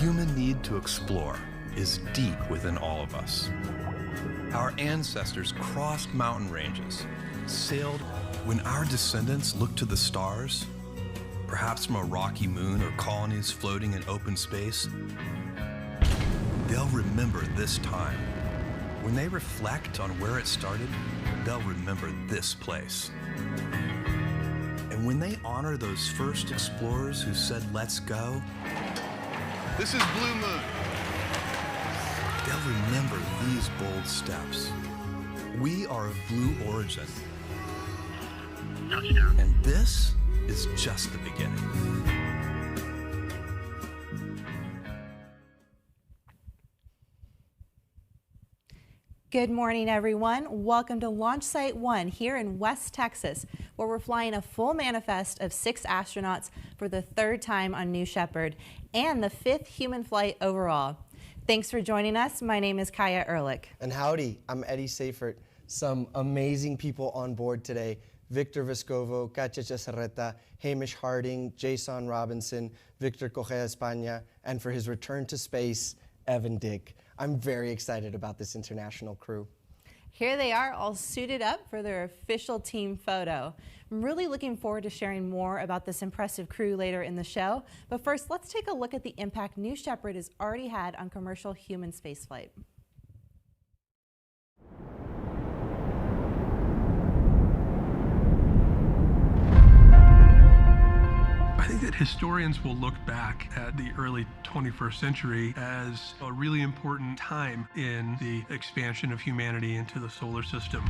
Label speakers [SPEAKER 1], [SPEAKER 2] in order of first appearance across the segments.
[SPEAKER 1] human need to explore is deep within all of us. Our ancestors crossed mountain ranges, sailed. When our descendants look to the stars, perhaps from a rocky moon or colonies floating in open space, they'll remember this time. When they reflect on where it started, they'll remember this place. And when they honor those first explorers who said, "Let's go,"
[SPEAKER 2] this is Blue Moon.
[SPEAKER 1] They'll remember these bold steps. We are of blue origin. And this is just the beginning.
[SPEAKER 3] Good morning, everyone. Welcome to Launch Site 1 here in West Texas, where we're flying a full manifest of 6 astronauts for the 3rd time on New Shepard and the 5th human flight overall. Thanks for joining us. My name is Kaya Ehrlich.
[SPEAKER 4] And howdy, I'm Eddie Seifert. Some amazing people on board today. Victor Vescovo, Katia Ceserreta, Hamish Harding, Jason Robinson, Victor Correa España, and for his return to space, Evan Dick. I'm very excited about this international crew.
[SPEAKER 3] Here they are, all suited up for their official team photo. I'm really looking forward to sharing more about this impressive crew later in the show. But first, let's take a look at the impact New Shepard has already had on commercial human spaceflight.
[SPEAKER 5] I think that historians will look back at the early 21st century as a really important time in the expansion of humanity into the solar system.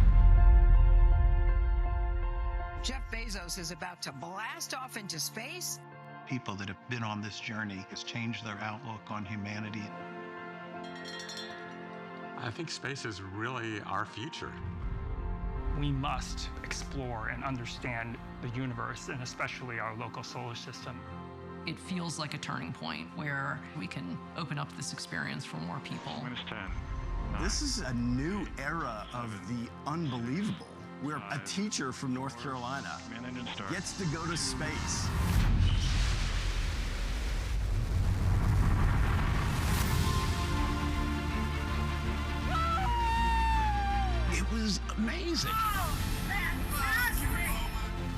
[SPEAKER 6] Jeff Bezos is about to blast off into space.
[SPEAKER 7] People that have been on this journey has changed their outlook on humanity.
[SPEAKER 8] I think space is really our future.
[SPEAKER 9] We must explore and understand the universe, and especially our local solar system.
[SPEAKER 10] It feels like a turning point where we can open up this experience for more people.
[SPEAKER 11] This is a new era of the unbelievable, where a teacher from North Carolina gets to go to space.
[SPEAKER 2] It was amazing.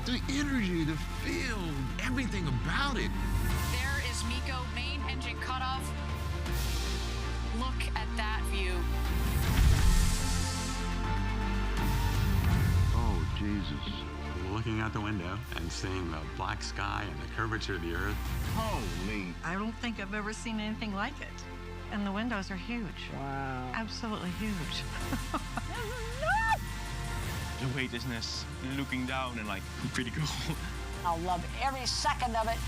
[SPEAKER 2] The energy, the feel, everything about it.
[SPEAKER 12] There is MECO main engine cutoff. Look at that view.
[SPEAKER 2] Oh, Jesus.
[SPEAKER 8] Looking out the window and seeing the black sky and the curvature of the Earth.
[SPEAKER 2] Holy.
[SPEAKER 13] I don't think I've ever seen anything like it. And the windows are huge.
[SPEAKER 14] Wow.
[SPEAKER 13] Absolutely huge.
[SPEAKER 15] The weightlessness, looking down and like, pretty cool.
[SPEAKER 6] I'll love every second of it.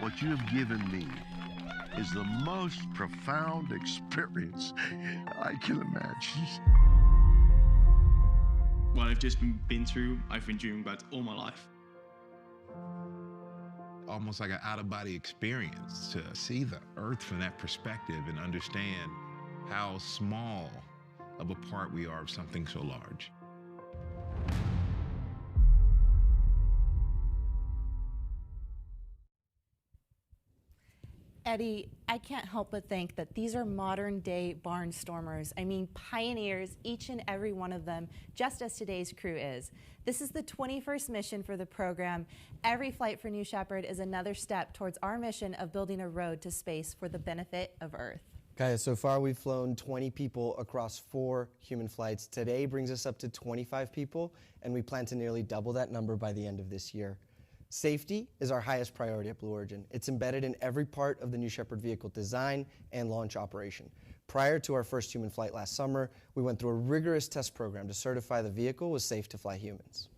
[SPEAKER 2] What you have given me is the most profound experience I can imagine.
[SPEAKER 15] What I've just been through, I've been dreaming about all my life.
[SPEAKER 16] Almost like an out-of-body experience to see the Earth from that perspective and understand how small of a part we are of something so large.
[SPEAKER 3] Eddie, I can't help but think that these are modern-day barnstormers. I mean, pioneers, each and every one of them, just as today's crew is. This is the 21st mission for the program. Every flight for New Shepard is another step towards our mission of building a road to space for the benefit of Earth.
[SPEAKER 4] Guys, so far we've flown 20 people across 4 human flights. Today brings us up to 25 people, and we plan to nearly double that number by the end of this year. Safety is our highest priority at Blue Origin. It's embedded in every part of the New Shepard vehicle design and launch operation. Prior to our first human flight last summer, we went through a rigorous test program to certify the vehicle was safe to fly humans.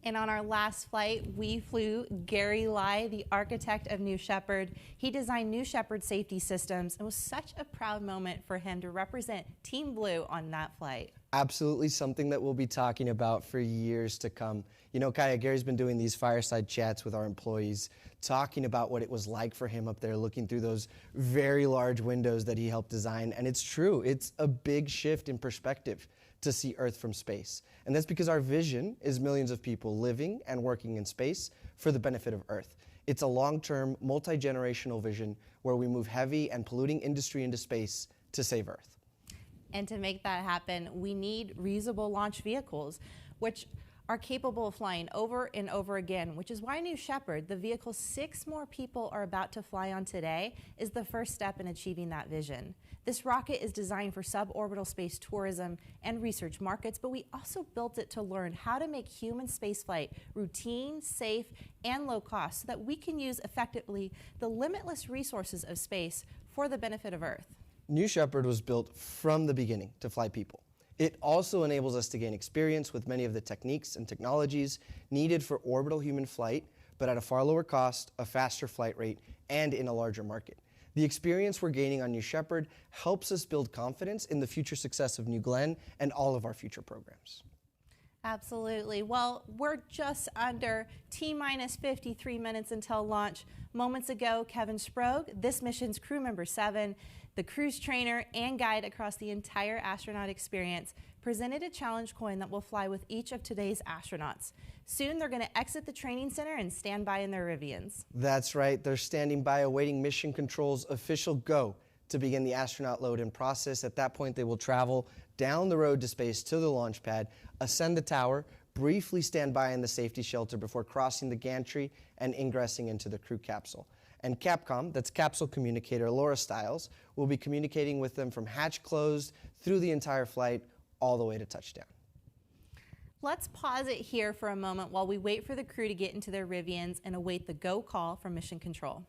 [SPEAKER 3] And on our last flight, we flew Gary Lai, the architect of New Shepard. He designed New Shepard safety systems. It was such a proud moment for him to represent Team Blue on that flight.
[SPEAKER 4] Absolutely something that we'll be talking about for years to come. You know, Kaya, Gary's been doing these fireside chats with our employees, talking about what it was like for him up there, looking through those very large windows that he helped design. And it's true, it's a big shift in perspective. to see Earth from space. And that's because our vision is millions of people living and working in space for the benefit of Earth. It's a long-term, multi-generational vision where we move heavy and polluting industry into space to save Earth.
[SPEAKER 3] And to make that happen, we need reusable launch vehicles, which are capable of flying over and over again, which is why New Shepard, the vehicle 6 more people are about to fly on today, is the first step in achieving that vision. This rocket is designed for suborbital space tourism and research markets, but we also built it to learn how to make human spaceflight routine, safe, and low cost so that we can use effectively the limitless resources of space for the benefit of Earth.
[SPEAKER 4] New Shepard was built from the beginning to fly people. It also enables us to gain experience with many of the techniques and technologies needed for orbital human flight, but at a far lower cost, a faster flight rate, and in a larger market. The experience we're gaining on New Shepard helps us build confidence in the future success of New Glenn and all of our future programs.
[SPEAKER 3] Absolutely. Well, we're just under T-minus 53 minutes until launch. Moments ago, Kevin Sprague, this mission's crew member 7, the cruise trainer and guide across the entire astronaut experience, presented a challenge coin that will fly with each of today's astronauts. Soon they're going to exit the training center and stand by in their Rivians.
[SPEAKER 4] That's right. They're standing by awaiting Mission Control's official go to begin the astronaut load-in process. At that point, they will travel down the road to space to the launch pad, ascend the tower, briefly stand by in the safety shelter before crossing the gantry and ingressing into the crew capsule. And Capcom, that's capsule communicator Laura Stiles, will be communicating with them from hatch closed through the entire flight all the way to touchdown.
[SPEAKER 3] Let's pause it here for a moment while we wait for the crew to get into their Rivians and await the go call from Mission Control.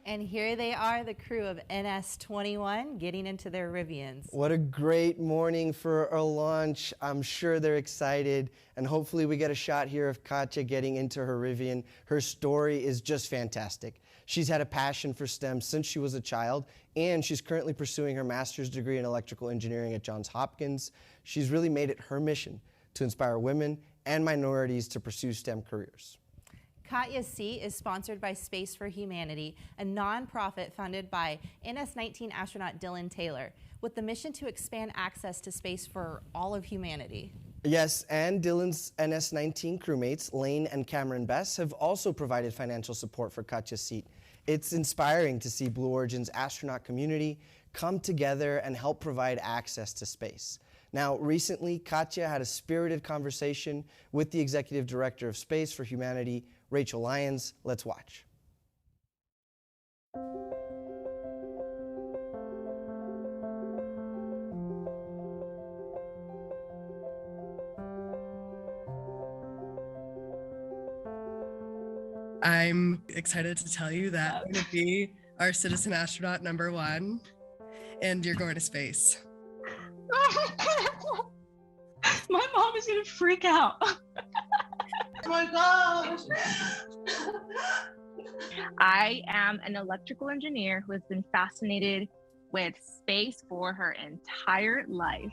[SPEAKER 3] And here they are, the crew of NS-21, getting into their Rivians.
[SPEAKER 4] What a great morning for our launch. I'm sure they're excited, and hopefully we get a shot here of Katya getting into her Rivian. Her story is just fantastic. She's had a passion for STEM since she was a child, and she's currently pursuing her master's degree in electrical engineering at Johns Hopkins. She's really made it her mission to inspire women and minorities to pursue STEM careers.
[SPEAKER 3] Katya's seat is sponsored by Space for Humanity, a nonprofit founded by NS-19 astronaut Dylan Taylor, with the mission to expand access to space for all of humanity.
[SPEAKER 4] Yes, and Dylan's NS-19 crewmates, Lane and Cameron Bess, have also provided financial support for Katya's seat. It's inspiring to see Blue Origin's astronaut community come together and help provide access to space. Now, recently, Katya had a spirited conversation with the Executive Director of Space for Humanity, Rachel Lyons. Let's watch.
[SPEAKER 14] I'm excited to tell you that I'm going to be our citizen astronaut #1, and you're going to space.
[SPEAKER 17] My mom is going to freak out. Oh my gosh. I am an electrical engineer who has been fascinated with space for her entire life.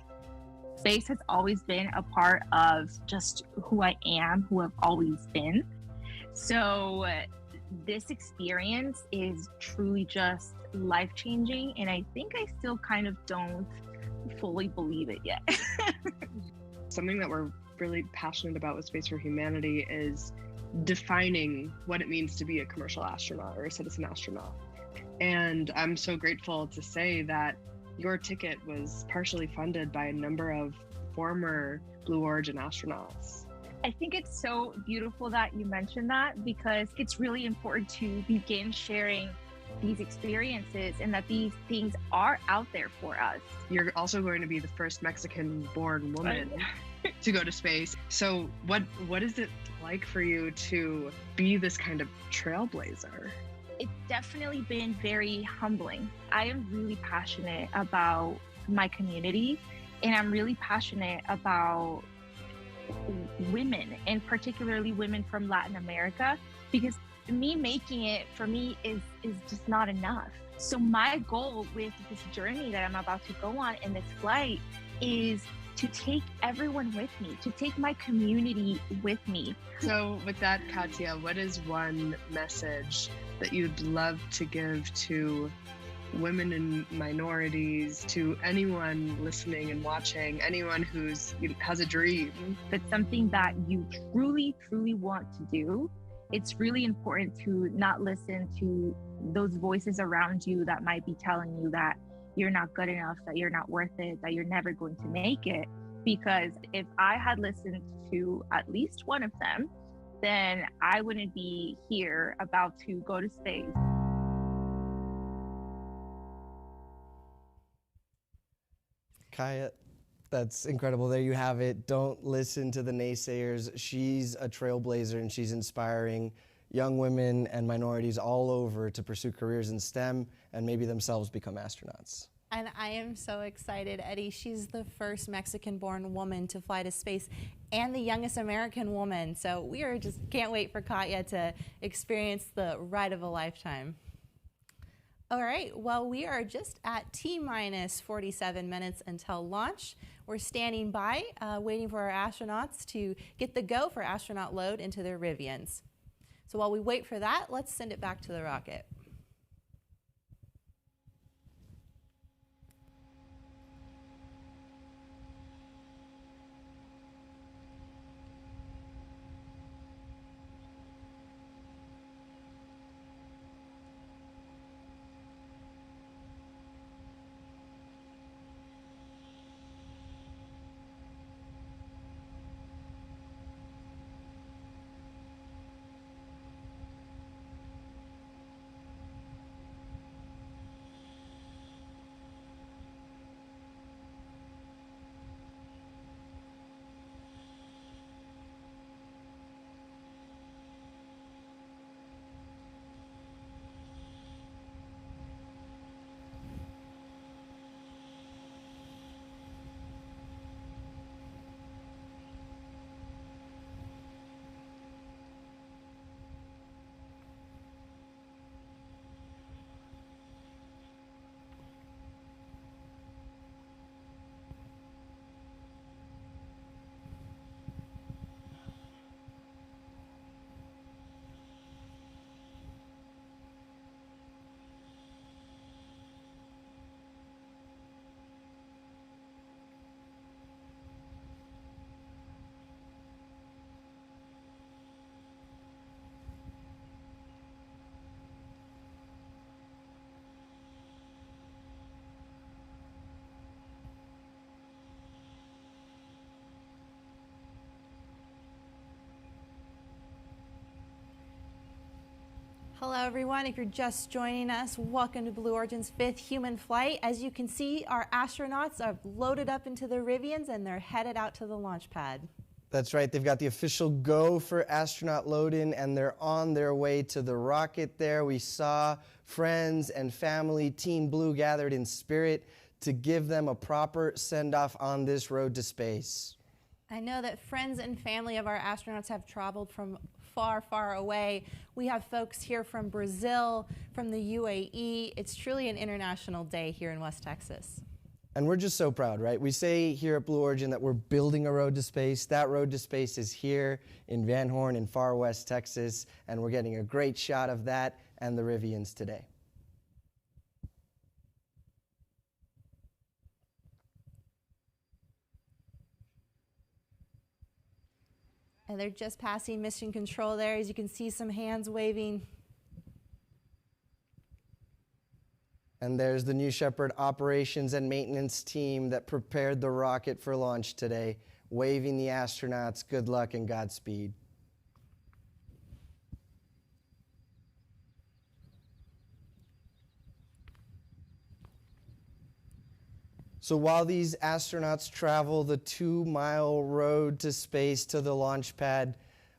[SPEAKER 17] Space has always been a part of just who I am, who I've always been. So this experience is truly just life-changing, and I think I still kind of don't fully believe it yet.
[SPEAKER 14] Something that we're really passionate about with Space for Humanity is defining what it means to be a commercial astronaut or a citizen astronaut. And I'm so grateful to say that your ticket was partially funded by a number of former Blue Origin astronauts.
[SPEAKER 17] I think it's so beautiful that you mentioned that, because it's really important to begin sharing these experiences and that these things are out there for us.
[SPEAKER 14] You're also going to be the first Mexican-born woman to go to space. So what is it like for you to be this kind of trailblazer?
[SPEAKER 17] It's definitely been very humbling. I am really passionate about my community, and I'm really passionate about women, and particularly women from Latin America, because me making it for me is just not enough. So my goal with this journey that I'm about to go on in this flight is to take everyone with me, to take my community with me.
[SPEAKER 14] So with that, Katya, what is one message that you'd love to give to women and minorities, to anyone listening and watching, anyone who's has a dream?
[SPEAKER 17] If it's something that you truly, truly want to do, it's really important to not listen to those voices around you that might be telling you that you're not good enough, that you're not worth it, that you're never going to make it. Because if I had listened to at least one of them, then I wouldn't be here about to go to space.
[SPEAKER 4] Kaya, that's incredible. There you have it. Don't listen to the naysayers. She's a trailblazer, and she's inspiring young women and minorities all over to pursue careers in STEM and maybe themselves become astronauts.
[SPEAKER 3] And I am so excited, Eddie. She's the first Mexican-born woman to fly to space and the youngest American woman. So we are just can't wait for Katya to experience the ride of a lifetime. All right, well, we are just at T-minus 47 minutes until launch. We're standing by, waiting for our astronauts to get the go for astronaut load into their Rivians. So while we wait for that, let's send it back to the rocket. Hello everyone, if you're just joining us, welcome to Blue Origin's 5th human flight. As you can see, our astronauts are loaded up into their Rivians and they're headed out to the launch pad.
[SPEAKER 4] That's right, they've got the official go for astronaut load-in and they're on their way to the rocket there. We saw friends and family, Team Blue gathered in spirit to give them a proper send-off on this road to space.
[SPEAKER 3] I know that friends and family of our astronauts have traveled from far, far away. We have folks here from Brazil, from the UAE. It's truly an international day here in West Texas.
[SPEAKER 4] And we're just so proud, right? We say here at Blue Origin that we're building a road to space. That road to space is here in Van Horn in far West Texas, and we're getting a great shot of that and the Rivians today.
[SPEAKER 3] And they're just passing mission control there. As you can see, some hands waving.
[SPEAKER 4] And there's the New Shepard operations and maintenance team that prepared the rocket for launch today, waving the astronauts good luck and Godspeed. So while these astronauts travel the 2-mile road to space to the launch pad,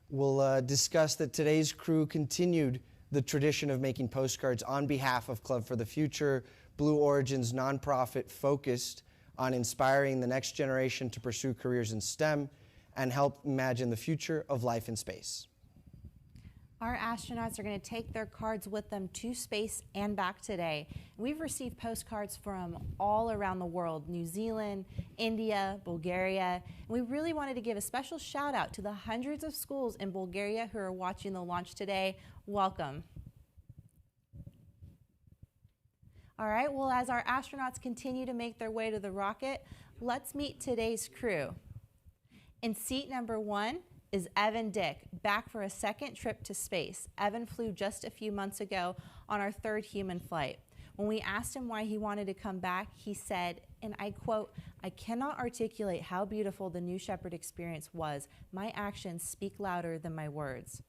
[SPEAKER 4] we'll discuss that today's crew continued the tradition of making postcards on behalf of Club for the Future, Blue Origin's nonprofit focused on inspiring the next generation to pursue careers in STEM and help imagine the future of life in space.
[SPEAKER 3] Our astronauts are going to take their cards with them to space and back today. We've received postcards from all around the world, New Zealand, India, Bulgaria. And we really wanted to give a special shout out to the hundreds of schools in Bulgaria who are watching the launch today. Welcome. All right, well, as our astronauts continue to make their way to the rocket, let's meet today's crew. In seat number 1 is Evan Dick, back for a second trip to space. Evan flew just a few months ago on our 3rd human flight. When we asked him why he wanted to come back, he said, and I quote, "I cannot articulate how beautiful the New Shepard experience was. My actions speak louder than my words."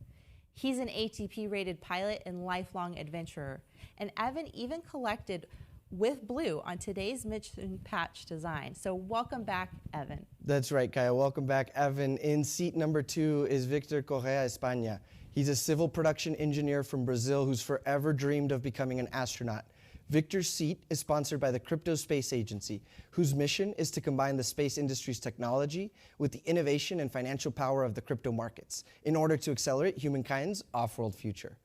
[SPEAKER 3] He's an ATP-rated pilot and lifelong adventurer. And Evan even collected with Blue on today's mission patch design. So welcome back, Evan.
[SPEAKER 4] That's right, Kaya. Welcome back, Evan. In seat number 2 is Victor Correa España. He's a civil production engineer from Brazil who's forever dreamed of becoming an astronaut. Victor's seat is sponsored by the Crypto Space Agency, whose mission is to combine the space industry's technology with the innovation and financial power of the crypto markets in order to accelerate humankind's off-world future.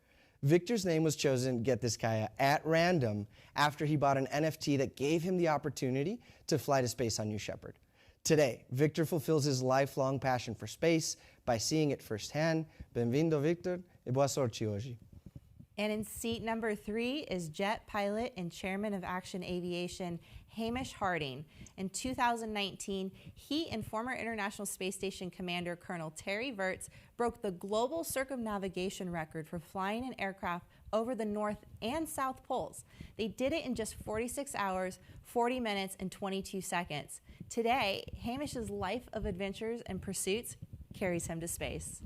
[SPEAKER 4] Victor's name was chosen, get this, Kaya, at random after he bought an NFT that gave him the opportunity to fly to space on New Shepard. Today, Victor fulfills his lifelong passion for space by seeing it firsthand. Bem-vindo, Victor, e boa sorte hoje.
[SPEAKER 3] And in seat number 3 is jet pilot and chairman of Action Aviation, Hamish Harding. In 2019, he and former International Space Station Commander Colonel Terry Virts broke the global circumnavigation record for flying an aircraft over the North and South Poles. They did it in just 46 hours, 40 minutes, and 22 seconds. Today, Hamish's life of adventures and pursuits carries him to space.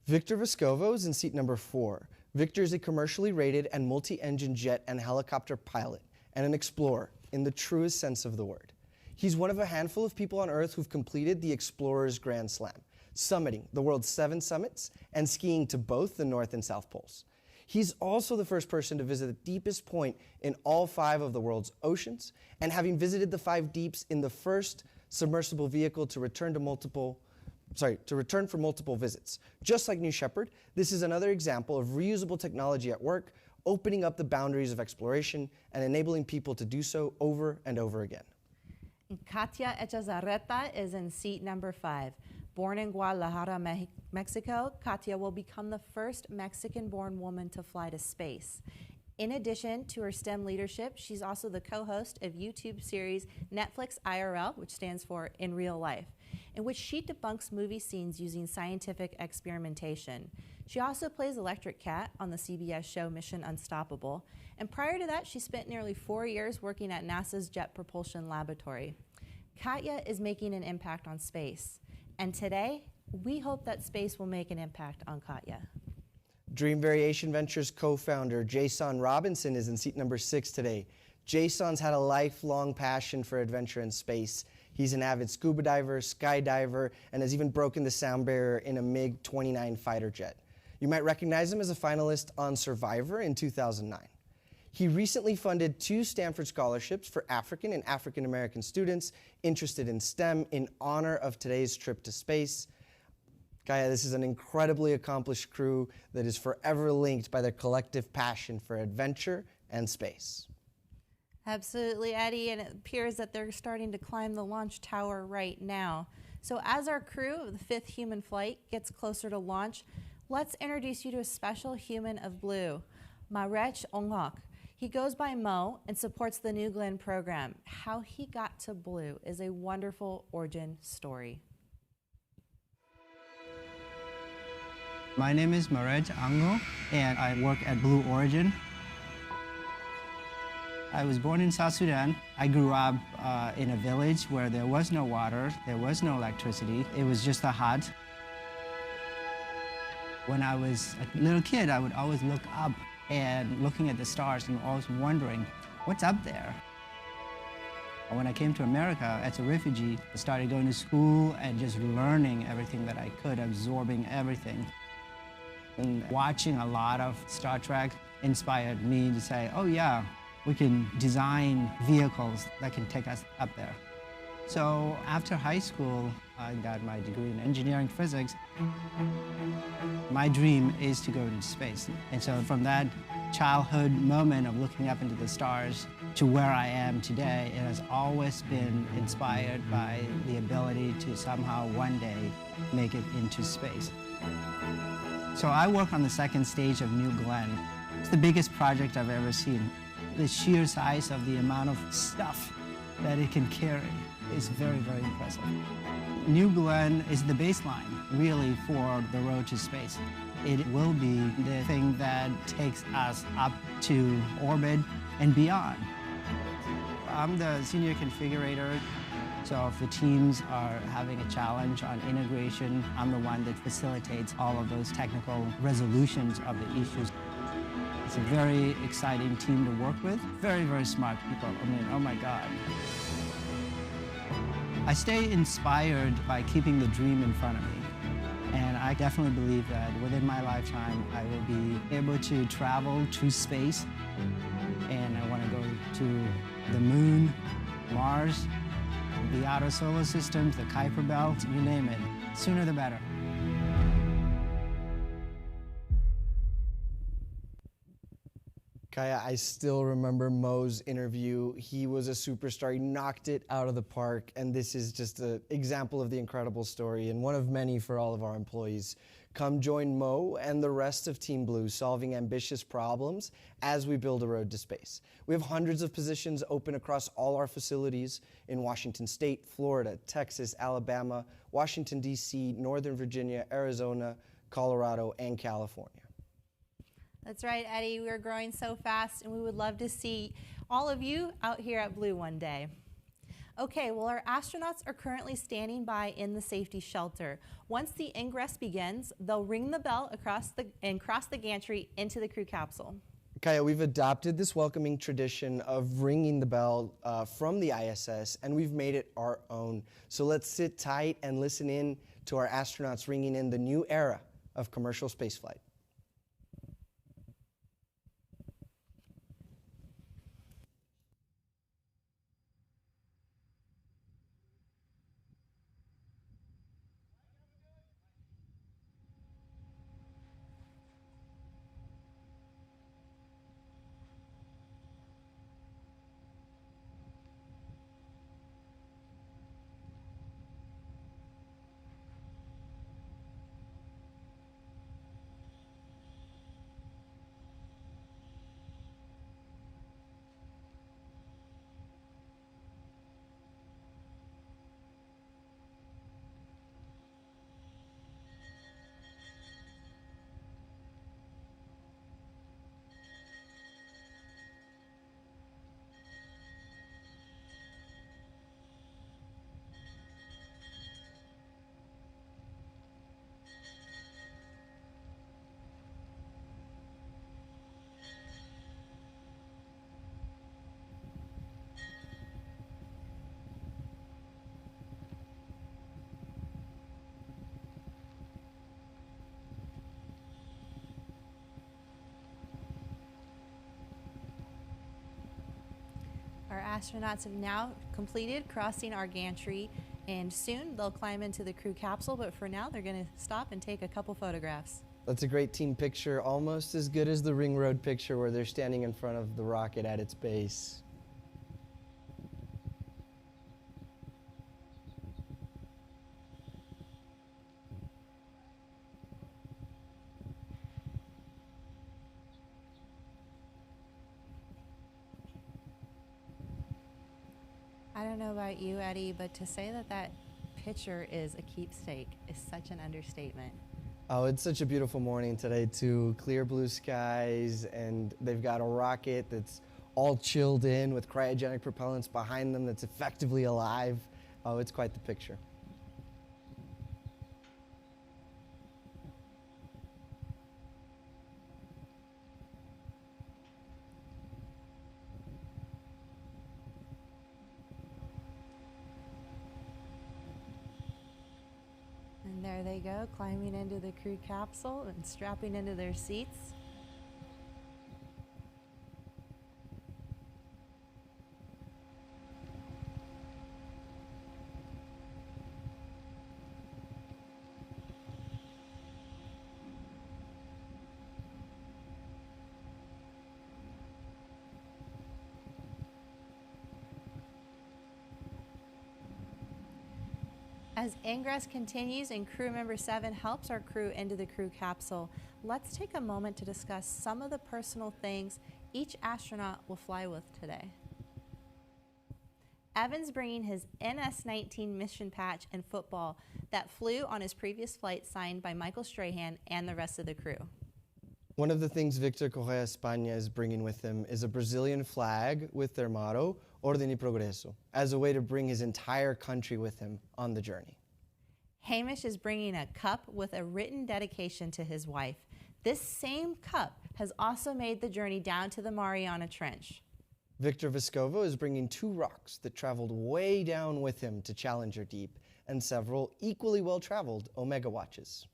[SPEAKER 4] Victor Vescovo is in seat number 4. Victor is a commercially rated and multi-engine jet and helicopter pilot and an explorer in the truest sense of the word. He's one of a handful of people on Earth who've completed the Explorer's Grand Slam, summiting the world's 7 summits and skiing to both the North and South Poles. He's also the first person to visit the deepest point in all 5 of the world's oceans, and having visited the 5 deeps in the first submersible vehicle to return for multiple visits. Just like New Shepard, this is another example of reusable technology at work, opening up the boundaries of exploration and enabling people to do so over and over again.
[SPEAKER 3] Katia Echazarreta is in seat number 5. Born in Guadalajara, Mexico, Katia will become the first Mexican-born woman to fly to space. In addition to her STEM leadership, she's also the co-host of YouTube series Netflix IRL, which stands for In Real Life, in which she debunks movie scenes using scientific experimentation. She also plays Electric Cat on the CBS show Mission Unstoppable, and prior to that, she spent nearly 4 years working at NASA's Jet Propulsion Laboratory. Katia is making an impact on space, and today, we hope that space will make an impact on Katia.
[SPEAKER 4] Dream Variation Ventures co-founder Jason Robinson is in seat number 6 today. Jason's had a lifelong passion for adventure in space. He's an avid scuba diver, skydiver, and has even broken the sound barrier in a MiG-29 fighter jet. You might recognize him as a finalist on Survivor in 2009. He recently funded 2 Stanford scholarships for African and African American students interested in STEM in honor of today's trip to space. Kaya, this is an incredibly accomplished crew that is forever linked by their collective passion for adventure and space.
[SPEAKER 3] Absolutely, Eddie, and it appears that they're starting to climb the launch tower right now. So as our crew of the 5th human flight gets closer to launch, let's introduce you to a special human of blue, Marech Onghok. He goes by Mo and supports the New Glenn program. How he got to Blue is a wonderful origin story.
[SPEAKER 18] My name is Marech Onghok, and I work at Blue Origin. I was born in South Sudan. I grew up in a village where there was no water, there was no electricity. It was just a hut. When I was a little kid, I would always look up and looking at the stars and always wondering, what's up there? When I came to America as a refugee, I started going to school and just learning everything that I could, absorbing everything. And watching a lot of Star Trek inspired me to say, oh yeah, we can design vehicles that can take us up there. So after high school, I got my degree in engineering physics. My dream is to go into space. And so from that childhood moment of looking up into the stars to where I am today, it has always been inspired by the ability to somehow one day make it into space. So I work on the 2nd stage of New Glenn. It's the biggest project I've ever seen. The sheer size of the amount of stuff that it can carry is very, very impressive. New Glenn is the baseline, really, for the road to space. It will be the thing that takes us up to orbit and beyond. I'm the senior configurator, so if the teams are having a challenge on integration, I'm the one that facilitates all of those technical resolutions of the issues. It's a very exciting team to work with. Very, very smart people. I mean, oh my God. I stay inspired by keeping the dream in front of me. And I definitely believe that within my lifetime, I will be able to travel to space. And I want to go to the moon, Mars, the outer solar systems, the Kuiper Belt, you name it. Sooner the better.
[SPEAKER 4] Kaya, I still remember Mo's interview. He was a superstar. He knocked it out of the park, and this is just an example of the incredible story and one of many for all of our employees. Come join Mo and the rest of Team Blue solving ambitious problems as we build a road to space. We have hundreds of positions open across all our facilities in Washington State, Florida, Texas, Alabama, Washington, D.C., Northern Virginia, Arizona, Colorado, and California.
[SPEAKER 3] That's right, Eddie. We're growing so fast, and we would love to see all of you out here at Blue one day. Okay, well, our astronauts are currently standing by in the safety shelter. Once the ingress begins, they'll ring the bell and cross the gantry into the crew capsule.
[SPEAKER 4] Kaya, we've adopted this welcoming tradition of ringing the bell from the ISS, and we've made it our own. So let's sit tight and listen in to our astronauts ringing in the new era of commercial spaceflight.
[SPEAKER 3] astronauts have now completed crossing our gantry, and soon they'll climb into the crew capsule, but for now they're going to stop and take a couple photographs.
[SPEAKER 4] That's a great team picture, almost as good as the Ring Road picture where they're standing in front of the rocket at its base.
[SPEAKER 3] I don't know about you, Eddie, but to say that that picture is a keepsake is such an understatement.
[SPEAKER 4] Oh, it's such a beautiful morning today too. Clear blue skies, and they've got a rocket that's all chilled in with cryogenic propellants behind them that's effectively alive. Oh, it's quite the picture.
[SPEAKER 3] And there they go, climbing into the crew capsule and strapping into their seats. As ingress continues and crew member 7 helps our crew into the crew capsule, let's take a moment to discuss some of the personal things each astronaut will fly with today. Evan's bringing his NS-19 mission patch and football that flew on his previous flight signed by Michael Strahan and the rest of the crew.
[SPEAKER 4] One of the things Victor Correa España is bringing with him is a Brazilian flag with their motto, Orden y Progreso, as a way to bring his entire country with him on the journey.
[SPEAKER 3] Hamish is bringing a cup with a written dedication to his wife. This same cup has also made the journey down to the Mariana Trench.
[SPEAKER 4] Victor Vescovo is bringing 2 rocks that traveled way down with him to Challenger Deep, and several equally well-traveled Omega watches.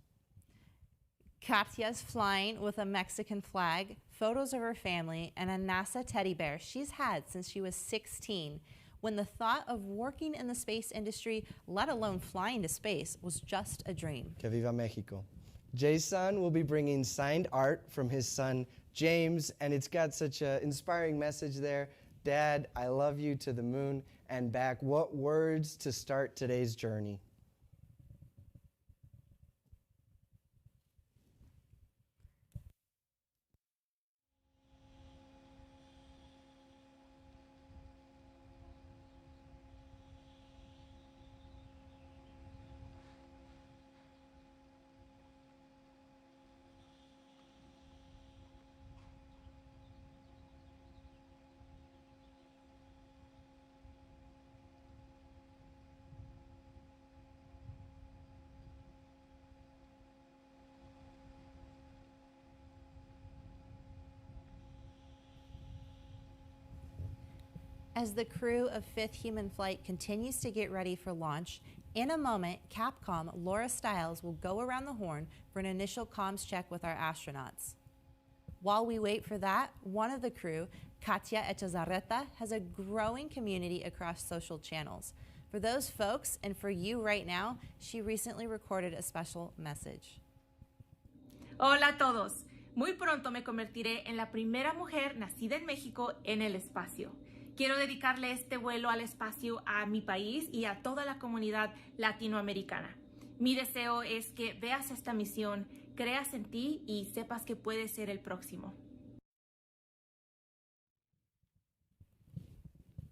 [SPEAKER 3] Katya's flying with a Mexican flag, photos of her family, and a NASA teddy bear she's had since she was 16, when the thought of working in the space industry, let alone flying to space, was just a dream.
[SPEAKER 4] Que viva Mexico. Jason will be bringing signed art from his son James, and it's got such an inspiring message there. Dad, I love you to the moon and back. What words to start today's journey?
[SPEAKER 3] As the crew of 5th Human Flight continues to get ready for launch, in a moment, Capcom Laura Stiles will go around the horn for an initial comms check with our astronauts. While we wait for that, one of the crew, Katia Echazarreta, has a growing community across social channels. For those folks, and for you right now, she recently recorded a special message.
[SPEAKER 19] Hola a todos. Muy pronto me convertiré en la primera mujer nacida en México en el espacio. Quiero dedicarle este vuelo al espacio a mi país y a toda la comunidad latinoamericana. Mi deseo es que veas esta misión, creas en ti y sepas que puedes ser el próximo.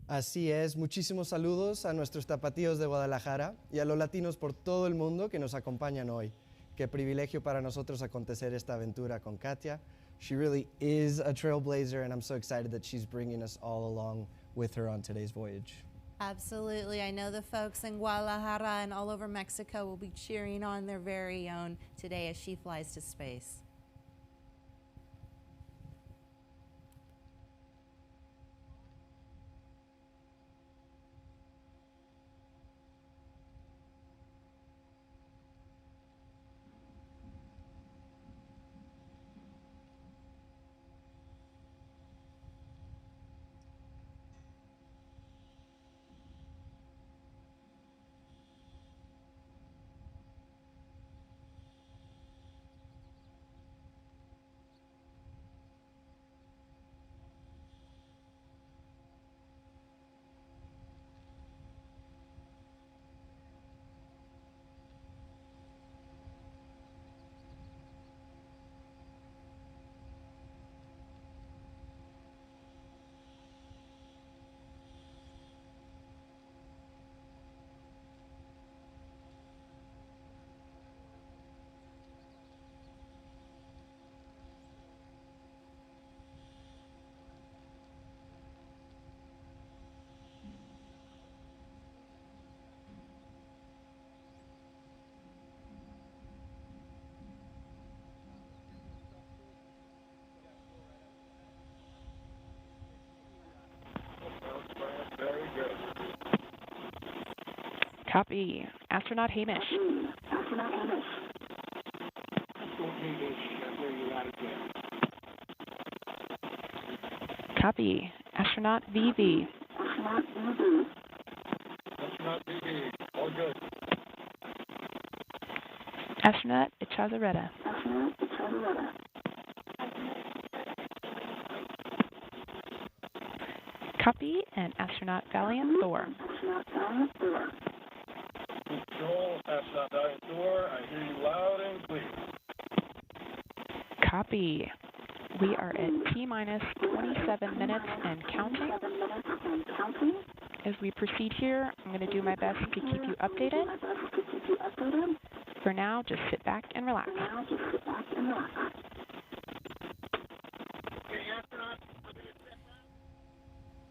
[SPEAKER 4] Así es, muchísimos saludos a nuestros tapatíos de Guadalajara y a los latinos por todo el mundo que nos acompañan hoy. Qué privilegio para nosotros acontecer esta aventura con Katia. She really is a trailblazer, and I'm so excited that she's bringing us all along with her on today's voyage.
[SPEAKER 3] Absolutely. I know the folks in Guadalajara and all over Mexico will be cheering on their very own today as she flies to space.
[SPEAKER 20] Copy. Astronaut Hamish. Copy. Astronaut VV.
[SPEAKER 21] All good.
[SPEAKER 20] Astronaut Echazaretta. Copy. And Astronaut Valiant Thor.
[SPEAKER 21] Control, astronaut Valiant Thor, I hear you loud and clear.
[SPEAKER 20] Copy. We are at T-minus 27 minutes and counting. As we proceed here, I'm going to do my best to keep you updated. For now, just sit back and relax.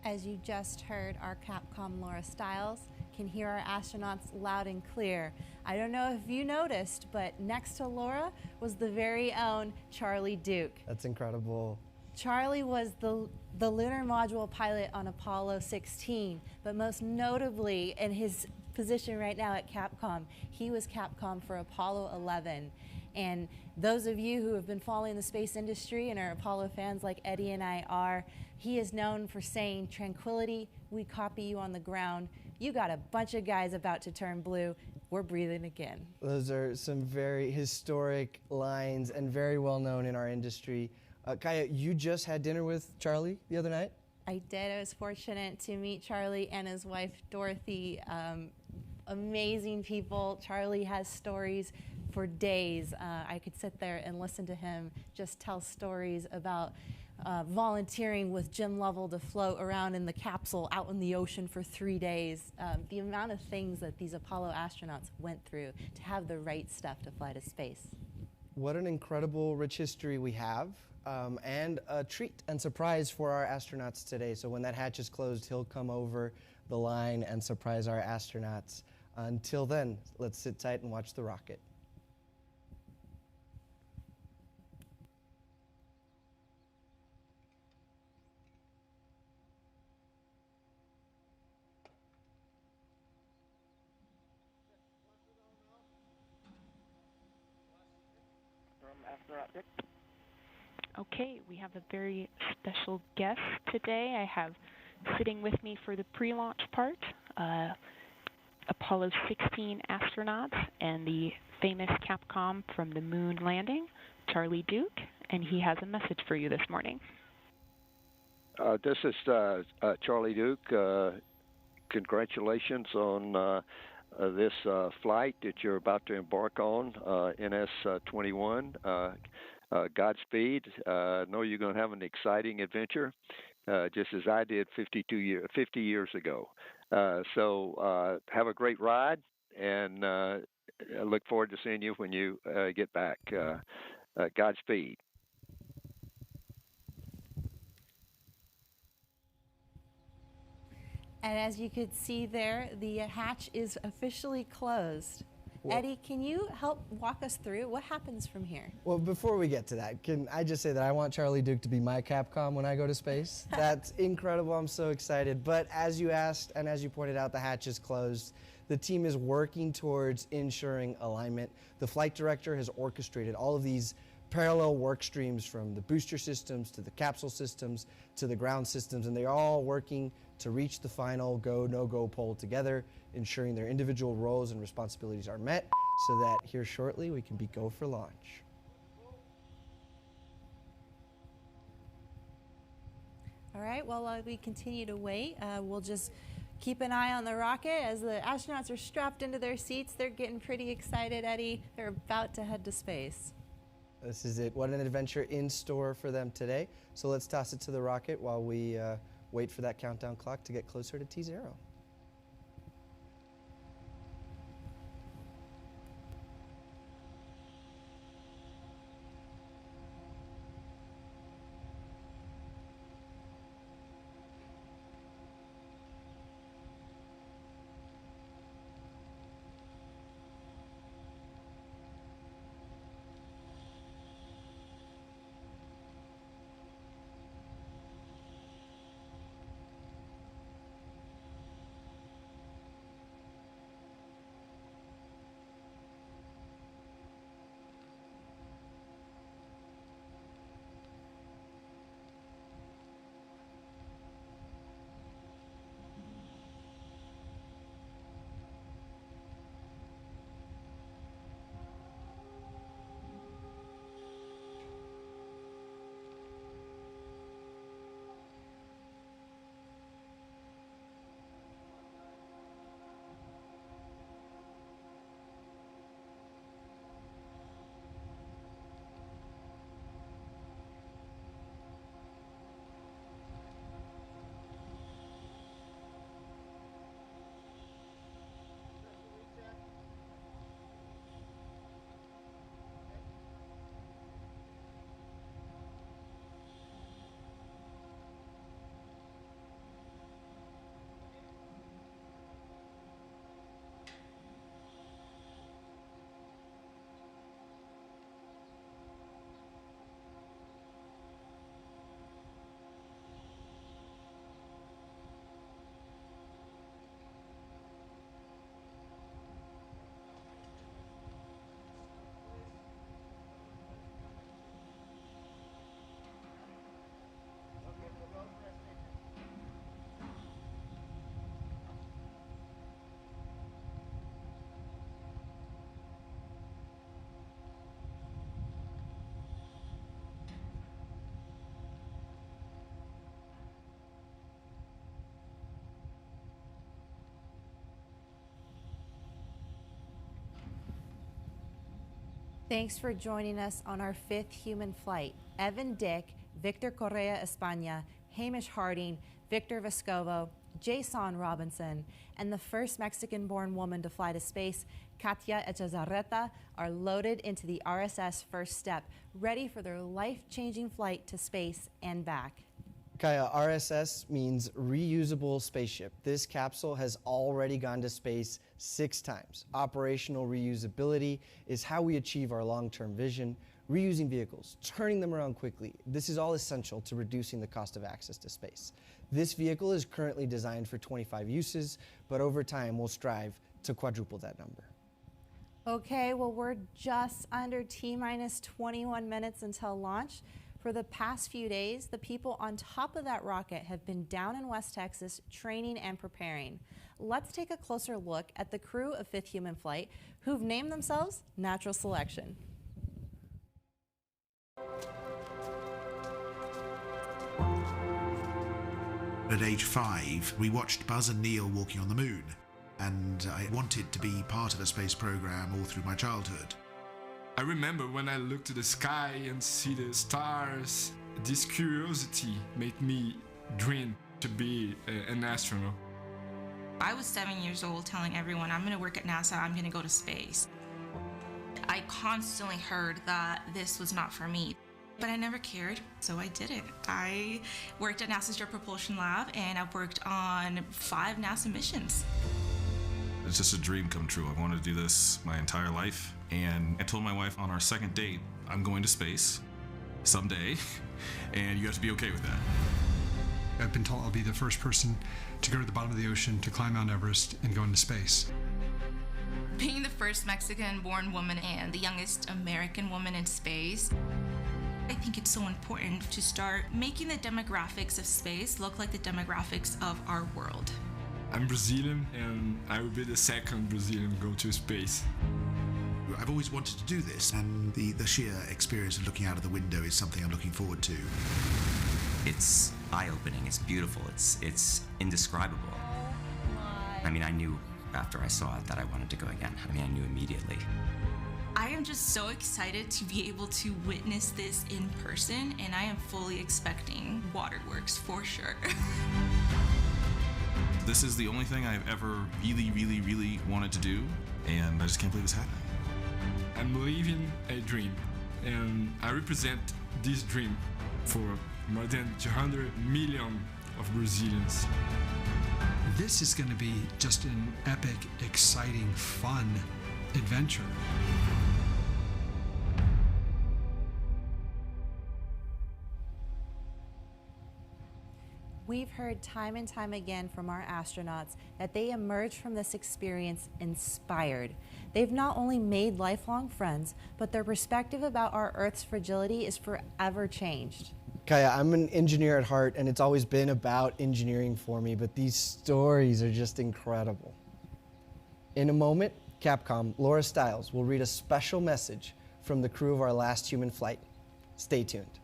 [SPEAKER 3] As you just heard, our Capcom Laura Stiles can hear our astronauts loud and clear. I don't know if you noticed, but next to Laura was the very own Charlie Duke.
[SPEAKER 4] That's incredible.
[SPEAKER 3] Charlie was the lunar module pilot on Apollo 16, but most notably in his position right now at Capcom, he was Capcom for Apollo 11. And those of you who have been following the space industry and are Apollo fans like Eddie and I are, he is known for saying, "Tranquility, we copy you on the ground. You got a bunch of guys about to turn blue. We're breathing again."
[SPEAKER 4] Those are some very historic lines and very well known in our industry. Kaya, you just had dinner with Charlie the other night?
[SPEAKER 3] I did. I was fortunate to meet Charlie and his wife, Dorothy. Amazing people. Charlie has stories for days. I could sit there and listen to him just tell stories about volunteering with Jim Lovell to float around in the capsule out in the ocean for 3 days. The amount of things that these Apollo astronauts went through to have the right stuff to fly to space.
[SPEAKER 4] What an incredible, rich history we have, and a treat and surprise for our astronauts today. So when that hatch is closed, he'll come over the line and surprise our astronauts. Until then, let's sit tight and watch the rocket.
[SPEAKER 20] Okay, we have a very special guest today. I have sitting with me for the pre-launch part, Apollo 16 astronauts and the famous Capcom from the moon landing, Charlie Duke, and he has a message for you this morning.
[SPEAKER 22] This is Charlie Duke. Congratulations on this flight that you're about to embark on, NS-21. Godspeed. I know you're going to have an exciting adventure, just as I did 50 years ago. So have a great ride, and I look forward to seeing you when you get back. Godspeed.
[SPEAKER 3] And as you could see there, the hatch is officially closed. Well, Eddie, can you help walk us through what happens from here?
[SPEAKER 4] Well, before we get to that, can I just say that I want Charlie Duke to be my Capcom when I go to space? That's incredible. I'm so excited. But as you asked and as you pointed out, the hatch is closed. The team is working towards ensuring alignment. The flight director has orchestrated all of these parallel work streams from the booster systems to the capsule systems to the ground systems, and they're all working to reach the final go, no-go poll together, ensuring their individual roles and responsibilities are met so that here shortly we can be go for launch.
[SPEAKER 3] All right, well, while we continue to wait, we'll just keep an eye on the rocket as the astronauts are strapped into their seats. They're getting pretty excited, Eddie. They're about to head to space.
[SPEAKER 4] This is it. What an adventure in store for them today. So let's toss it to the rocket while we wait for that countdown clock to get closer to T0.
[SPEAKER 3] Thanks for joining us on our 5th human flight. Evan Dick, Victor Correa España, Hamish Harding, Victor Vescovo, Jason Robinson, and the first Mexican-born woman to fly to space, Katia Echazarreta, are loaded into the RSS First Step, ready for their life-changing flight to space and back.
[SPEAKER 4] Kaya, RSS means reusable spaceship. This capsule has already gone to space 6 times. Operational reusability is how we achieve our long-term vision. Reusing vehicles, turning them around quickly. This is all essential to reducing the cost of access to space. This vehicle is currently designed for 25 uses, but over time we'll strive to quadruple that number.
[SPEAKER 3] Okay, well, we're just under T-minus 21 minutes until launch. For the past few days, the people on top of that rocket have been down in West Texas training and preparing. Let's take a closer look at the crew of 5th Human Flight, who've named themselves Natural Selection.
[SPEAKER 1] At age 5, we watched Buzz and Neil walking on the moon, and I wanted to be part of a space program all through my childhood.
[SPEAKER 5] I remember when I looked to the sky and see the stars, this curiosity made me dream to be an astronaut.
[SPEAKER 23] I was 7 years old telling everyone, I'm going to work at NASA, I'm going to go to space. I constantly heard that this was not for me. But I never cared, so I did it. I worked at NASA's Jet Propulsion Lab, and I've worked on 5 NASA missions.
[SPEAKER 24] It's just a dream come true. I've wanted to do this my entire life, and I told my wife on our second date, I'm going to space someday, and you have to be okay with that.
[SPEAKER 25] I've been told I'll be the first person to go to the bottom of the ocean, to climb Mount Everest, and go into space.
[SPEAKER 23] Being the first Mexican-born woman and the youngest American woman in space, I think it's so important to start making the demographics of space look like the demographics of our world.
[SPEAKER 5] I'm Brazilian, and I will be the second Brazilian to go to space.
[SPEAKER 1] I've always wanted to do this, and the sheer experience of looking out of the window is something I'm looking forward to.
[SPEAKER 26] It's eye-opening, it's beautiful, it's indescribable. I mean, I knew after I saw it that I wanted to go again. I mean, I knew immediately.
[SPEAKER 23] I am just so excited to be able to witness this in person, and I am fully expecting waterworks for sure.
[SPEAKER 24] This is the only thing I've ever really wanted to do, and I just can't believe it's happening.
[SPEAKER 5] I'm living a dream, and I represent this dream for more than 200 million of Brazilians.
[SPEAKER 25] This is going to be just an epic, exciting, fun adventure.
[SPEAKER 3] We've heard time and time again from our astronauts that they emerge from this experience inspired. They've not only made lifelong friends, but their perspective about our Earth's fragility is forever changed.
[SPEAKER 4] Kaya, I'm an engineer at heart, and it's always been about engineering for me, but these stories are just incredible. In a moment, Capcom Laura Stiles will read a special message from the crew of our last human flight. Stay tuned.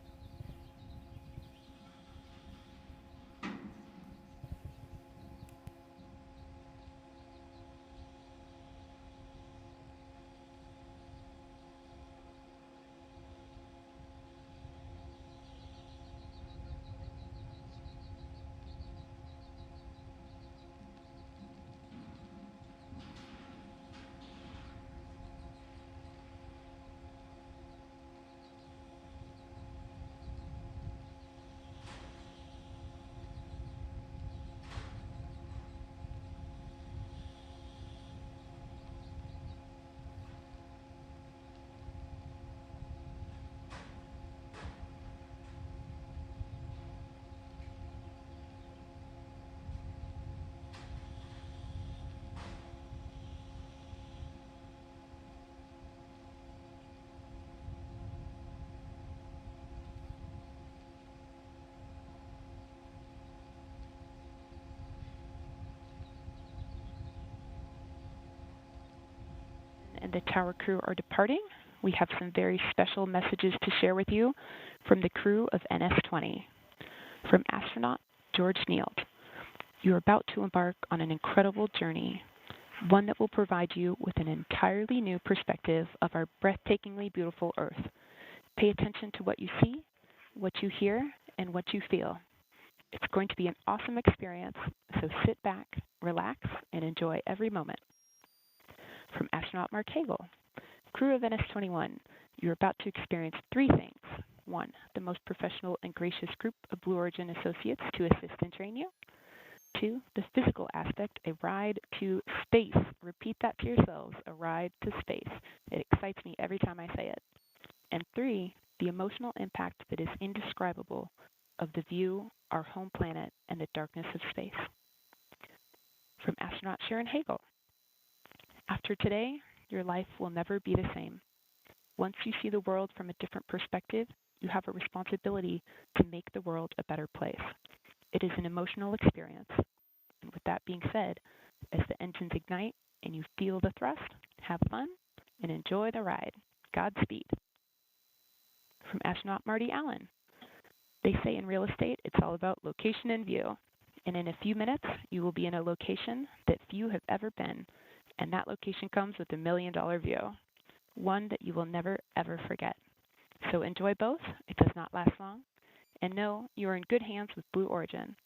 [SPEAKER 20] And the tower crew are departing. We have some very special messages to share with you from the crew of NS-20. From astronaut George Neal, you are about to embark on an incredible journey. one that will provide you with an entirely new perspective of our breathtakingly beautiful Earth. Pay attention to what you see, what you hear, and what you feel. It's going to be an awesome experience, so sit back, relax, and enjoy every moment. From astronaut Mark Hagel, crew of NS-21, you're about to experience 3 things. 1, the most professional and gracious group of Blue Origin associates to assist and train you. 2, the physical aspect, a ride to space. Repeat that to yourselves, a ride to space. It excites me every time I say it. And 3, the emotional impact that is indescribable of the view, our home planet, and the darkness of space. From astronaut Sharon Hagel, after today, your life will never be the same. Once you see the world from a different perspective, you have a responsibility to make the world a better place. It is an emotional experience. And with that being said, as the engines ignite and you feel the thrust, have fun and enjoy the ride. Godspeed. From astronaut Marty Allen, they say in real estate it's all about location and view. And in a few minutes, you will be in a location that few have ever been. And that location comes with $1 million view, one that you will never, ever forget. So enjoy both. It does not last long. And know you are in good hands with Blue Origin.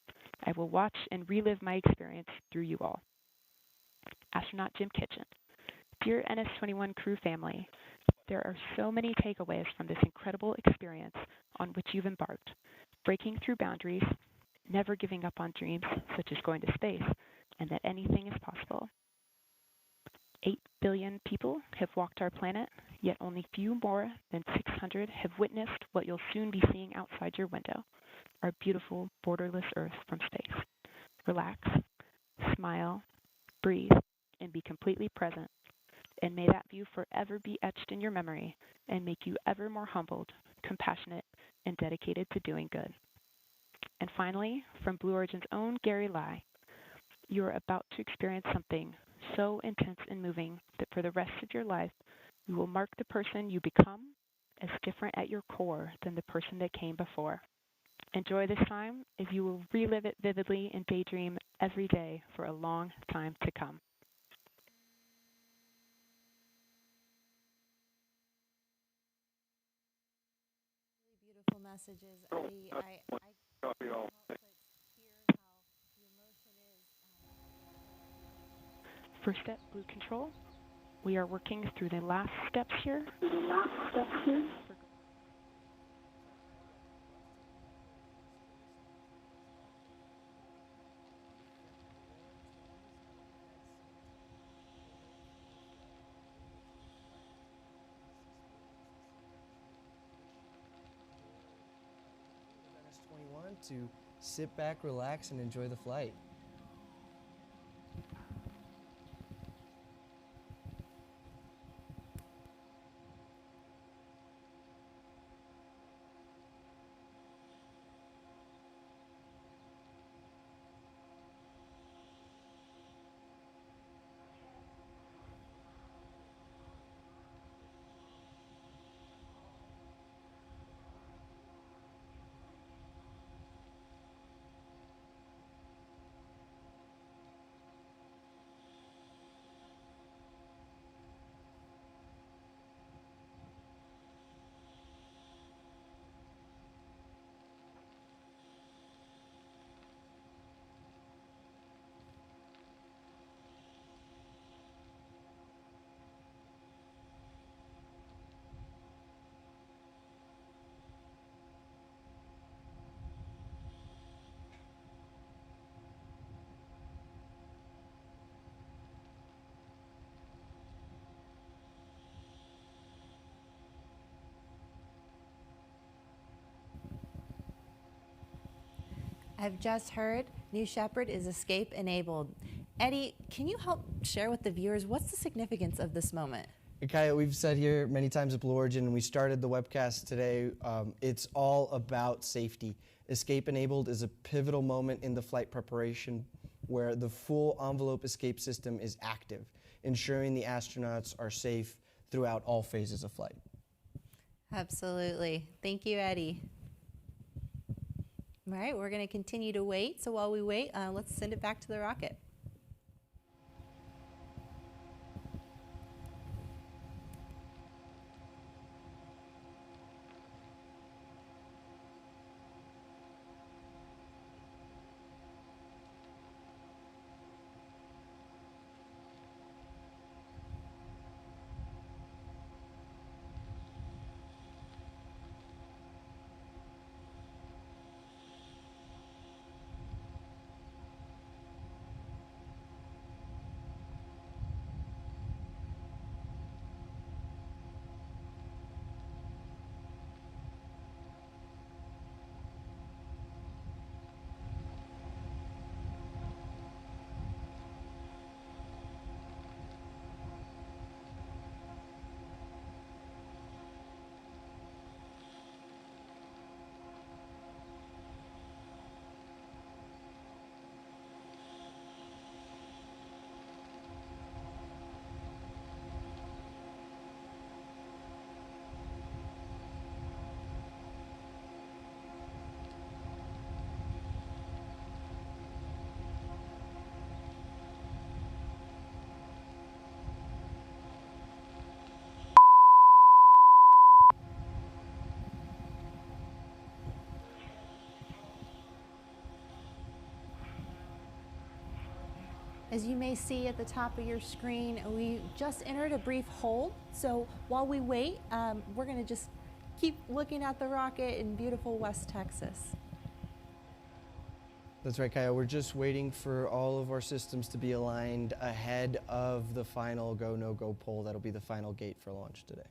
[SPEAKER 20] I will watch and relive my experience through you all. Astronaut Jim Kitchen. Dear NS-21 crew family, there are so many takeaways from this incredible experience on which you've embarked. Breaking through boundaries, never giving up on dreams, such as going to space, and that anything is possible. 8 billion people have walked our planet, yet only few more than 600 have witnessed what you'll soon be seeing outside your window, our beautiful, borderless Earth from space. Relax, smile, breathe, and be completely present. And may that view forever be etched in your memory and make you ever more humbled, compassionate, and dedicated to doing good. And finally, from Blue Origin's own Gary Lai, you are about to experience something so intense and moving that for the rest of your life, you will mark the person you become as different at your core than the person that came before. Enjoy this time as you will relive it vividly and daydream every day for a long time to come.
[SPEAKER 3] Beautiful messages, Eddie. I can't help but hear how the emotion is.
[SPEAKER 20] First step, Blue Control. We are working through the last steps here.
[SPEAKER 4] NS-21 to sit back, relax, and enjoy the flight.
[SPEAKER 3] I've just heard New Shepard is escape enabled. Eddie, can you help share with the viewers what's the significance of this moment?
[SPEAKER 4] Kaya, we've said here many times at Blue Origin, and we started the webcast today, it's all about safety. Escape enabled is a pivotal moment in the flight preparation where the full envelope escape system is active, ensuring the astronauts are safe throughout all phases of flight.
[SPEAKER 3] Absolutely. Thank you, Eddie. All right, we're going to continue to wait. So while we wait, let's send it back to the rocket. As you may see at the top of your screen, we just entered a brief hold. So while we wait, we're going to just keep looking at the rocket in beautiful West Texas.
[SPEAKER 4] That's right, Kaya. We're just waiting for all of our systems to be aligned ahead of the final go, no-go poll. That'll be the final gate for launch today.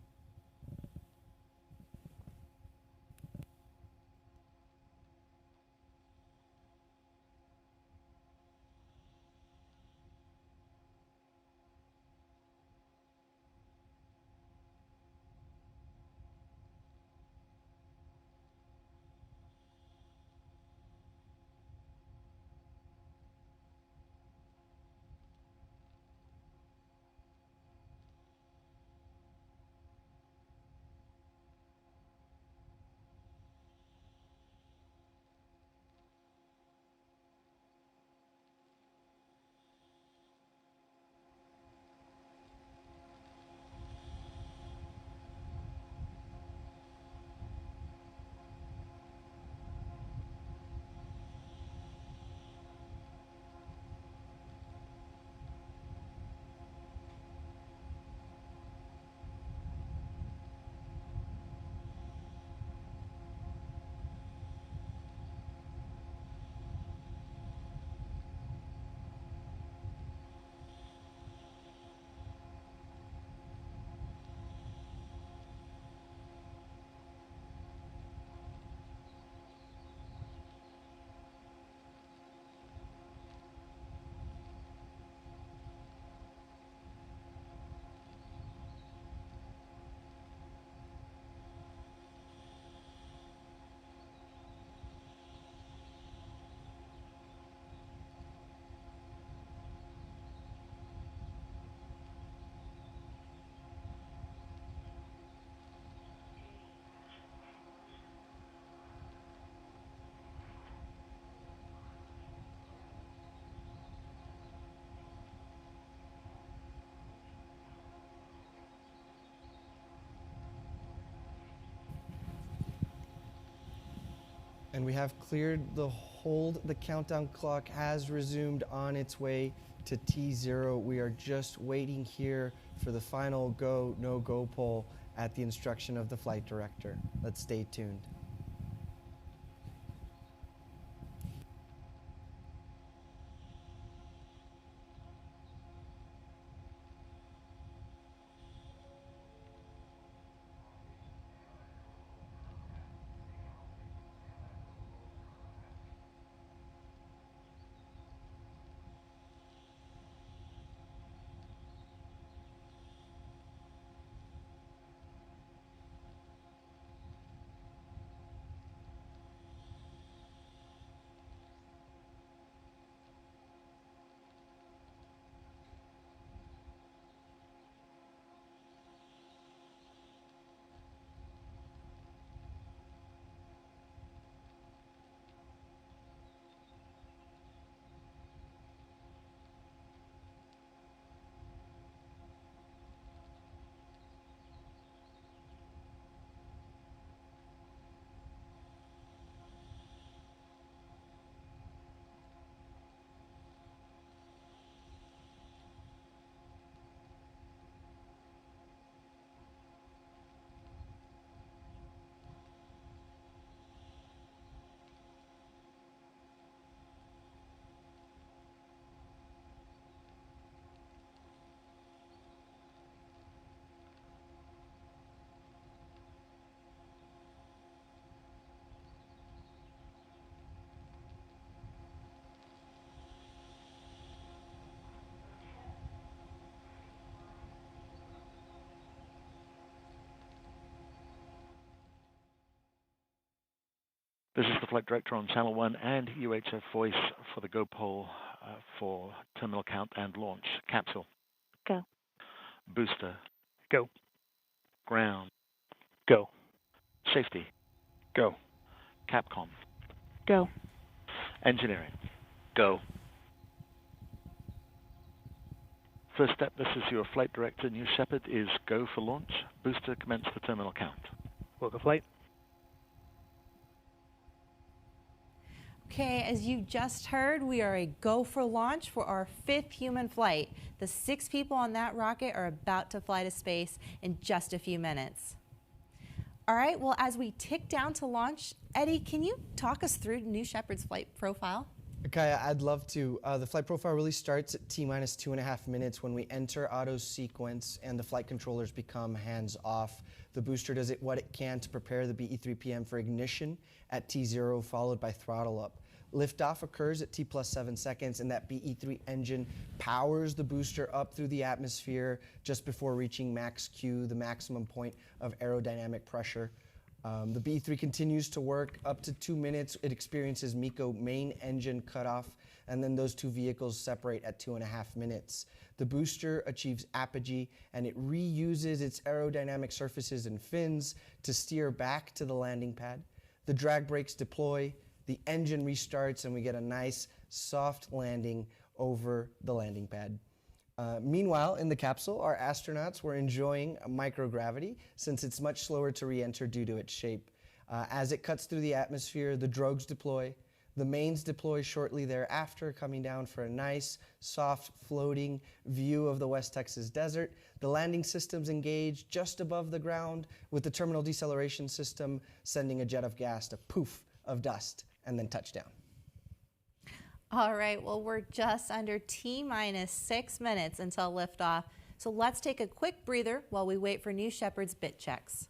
[SPEAKER 4] And we have cleared the hold. The countdown clock has resumed on its way to T0. We are just waiting here for the final go, no-go poll at the instruction of the flight director. Let's stay tuned.
[SPEAKER 7] This is the flight director on Channel 1 and UHF voice for the go poll for terminal count and launch. Capsule.
[SPEAKER 8] Go.
[SPEAKER 7] Booster.
[SPEAKER 8] Go.
[SPEAKER 7] Ground.
[SPEAKER 8] Go.
[SPEAKER 7] Safety.
[SPEAKER 8] Go.
[SPEAKER 7] Capcom.
[SPEAKER 8] Go.
[SPEAKER 7] Engineering.
[SPEAKER 8] Go.
[SPEAKER 7] First step, this is your flight director, New Shepard, is go for launch. Booster, commence the terminal count.
[SPEAKER 8] Welcome flight.
[SPEAKER 3] Okay, as you just heard, we are a go for launch for our 5th human flight. The 6 people on that rocket are about to fly to space in just a few minutes. All right, well, as we tick down to launch, Eddie, can you talk us through New Shepard's flight profile?
[SPEAKER 4] Okay, I'd love to. The flight profile really starts at T-minus 2.5 minutes when we enter auto sequence and the flight controllers become hands-off. The booster does what it can to prepare the BE-3PM for ignition at T0, followed by throttle up. Liftoff occurs at T plus 7 seconds, and that BE-3 engine powers the booster up through the atmosphere just before reaching max Q, the maximum point of aerodynamic pressure. The BE-3 continues to work up to 2 minutes. It experiences MECO main engine cutoff, and then those two vehicles separate at 2.5 minutes. The booster achieves apogee, and it reuses its aerodynamic surfaces and fins to steer back to the landing pad. The drag brakes deploy, the engine restarts, and we get a nice soft landing over the landing pad. Meanwhile, in the capsule, our astronauts were enjoying microgravity since it's much slower to re-enter due to its shape. As it cuts through the atmosphere, the drogues deploy. The mains deploy shortly thereafter, coming down for a nice, soft, floating view of the West Texas desert. The landing systems engage just above the ground, with the terminal deceleration system sending a jet of gas, a poof of dust, and then touchdown.
[SPEAKER 3] All right, well, we're just under T-minus 6 minutes until liftoff. So let's take a quick breather while we wait for New Shepard's bit checks.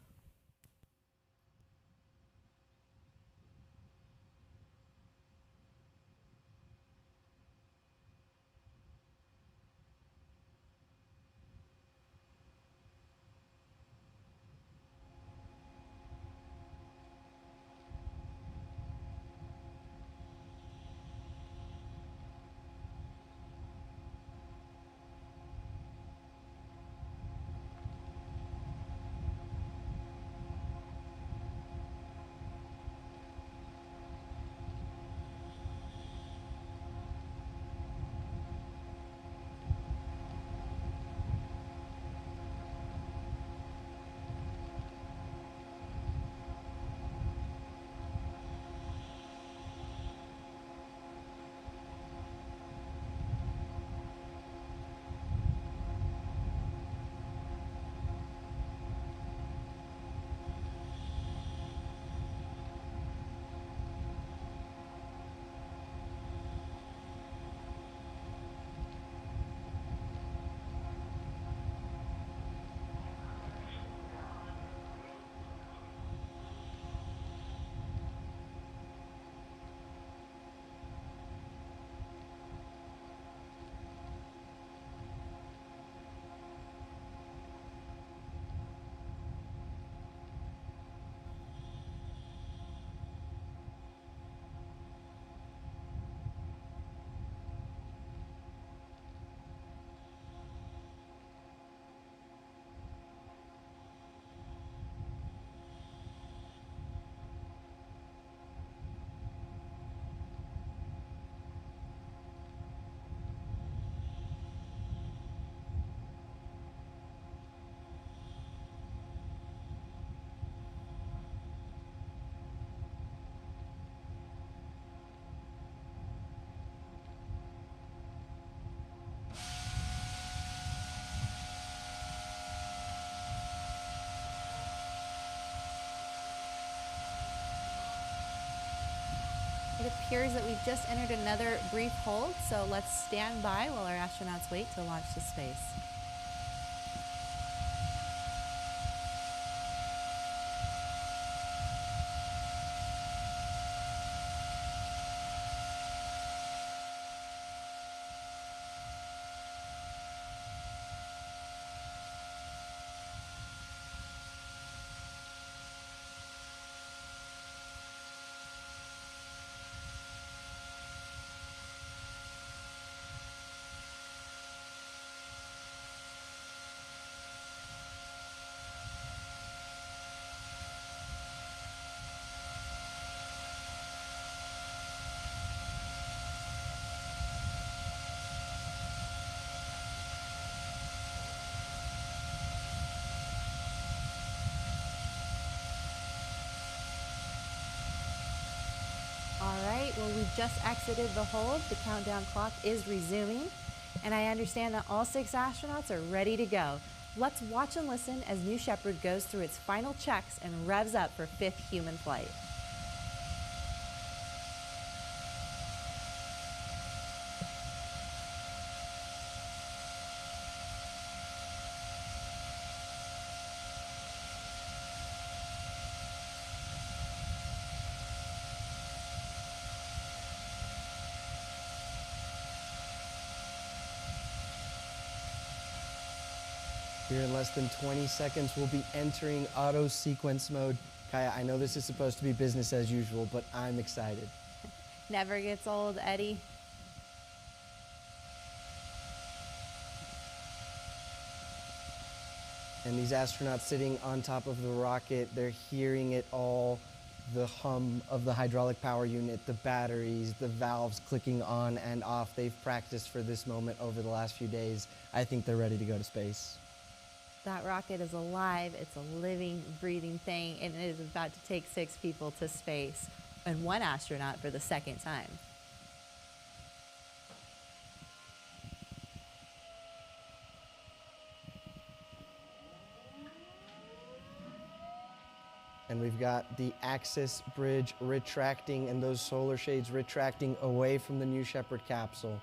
[SPEAKER 3] It appears that we've just entered another brief hold, so let's stand by while our astronauts wait to launch to space. right, well, we just exited the hold. The countdown clock is resuming, and I understand that all 6 astronauts are ready to go. Let's watch and listen as New Shepard goes through its final checks and revs up for 5th human flight.
[SPEAKER 4] Here in less than 20 seconds, we'll be entering auto sequence mode. Kaya, I know this is supposed to be business as usual, but I'm excited.
[SPEAKER 3] Never gets old, Eddie.
[SPEAKER 4] And these astronauts sitting on top of the rocket, they're hearing it all, the hum of the hydraulic power unit, the batteries, the valves clicking on and off. They've practiced for this moment over the last few days. I think they're ready to go to space.
[SPEAKER 3] That rocket is alive, it's a living, breathing thing, and it is about to take 6 people to space, and 1 astronaut for the 2nd time.
[SPEAKER 4] And we've got the access bridge retracting and those solar shades retracting away from the New Shepard capsule.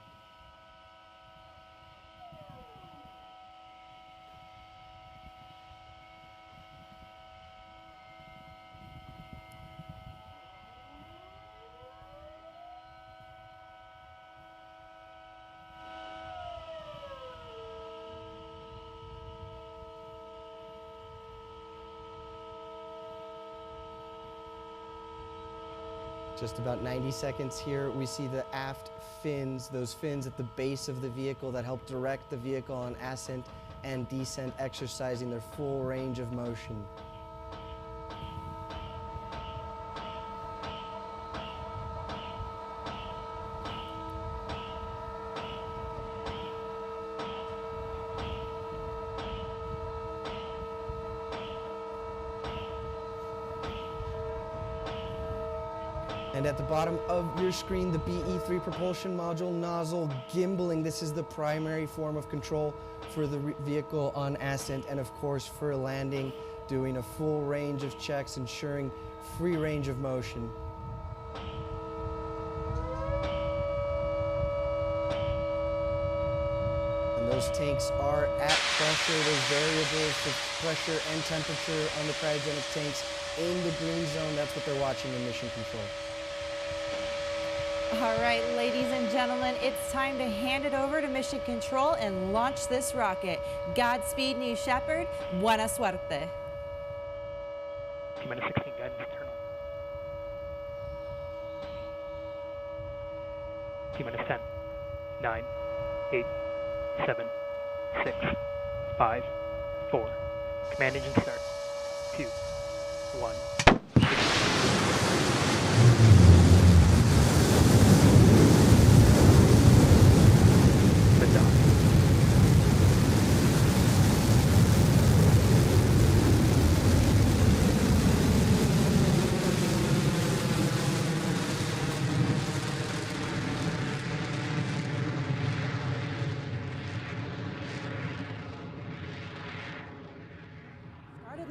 [SPEAKER 4] Just about 90 seconds here, we see the aft fins, those fins at the base of the vehicle that help direct the vehicle on ascent and descent, exercising their full range of motion. And at the bottom of your screen, the BE-3 propulsion module nozzle gimbaling. This is the primary form of control for the vehicle on ascent and of course for landing, doing a full range of checks, ensuring free range of motion. And those tanks are at pressure. Those variables for pressure and temperature on the cryogenic tanks in the green zone. That's what they're watching in mission control.
[SPEAKER 3] All right, ladies and gentlemen, it's time to hand it over to Mission Control and launch this rocket. Godspeed, New Shepard. Buena suerte.
[SPEAKER 8] T-minus 16, guidance turn on. T-minus 10, 9, 8, 7, 6, 5, 4. Command engine start. 2, 1.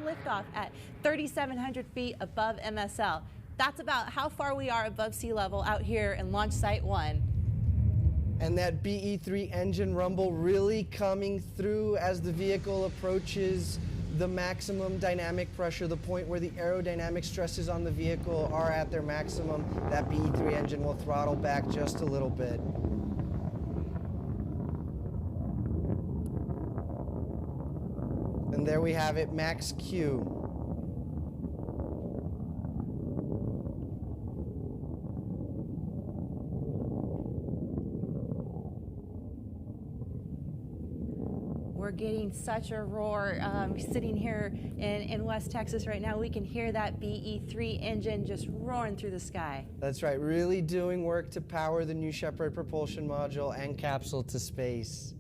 [SPEAKER 3] Liftoff at 3,700 feet above MSL. That's about how far we are above sea level out here in Launch Site 1.
[SPEAKER 4] And that BE-3 engine rumble really coming through as the vehicle approaches the maximum dynamic pressure, the point where the aerodynamic stresses on the vehicle are at their maximum. That BE-3 engine will throttle back just a little bit. And there we have it, max Q.
[SPEAKER 3] We're getting such a roar. Sitting here in West Texas right now, we can hear that BE-3 engine just roaring through the sky.
[SPEAKER 4] That's right, really doing work to power the New Shepard propulsion module and capsule to space.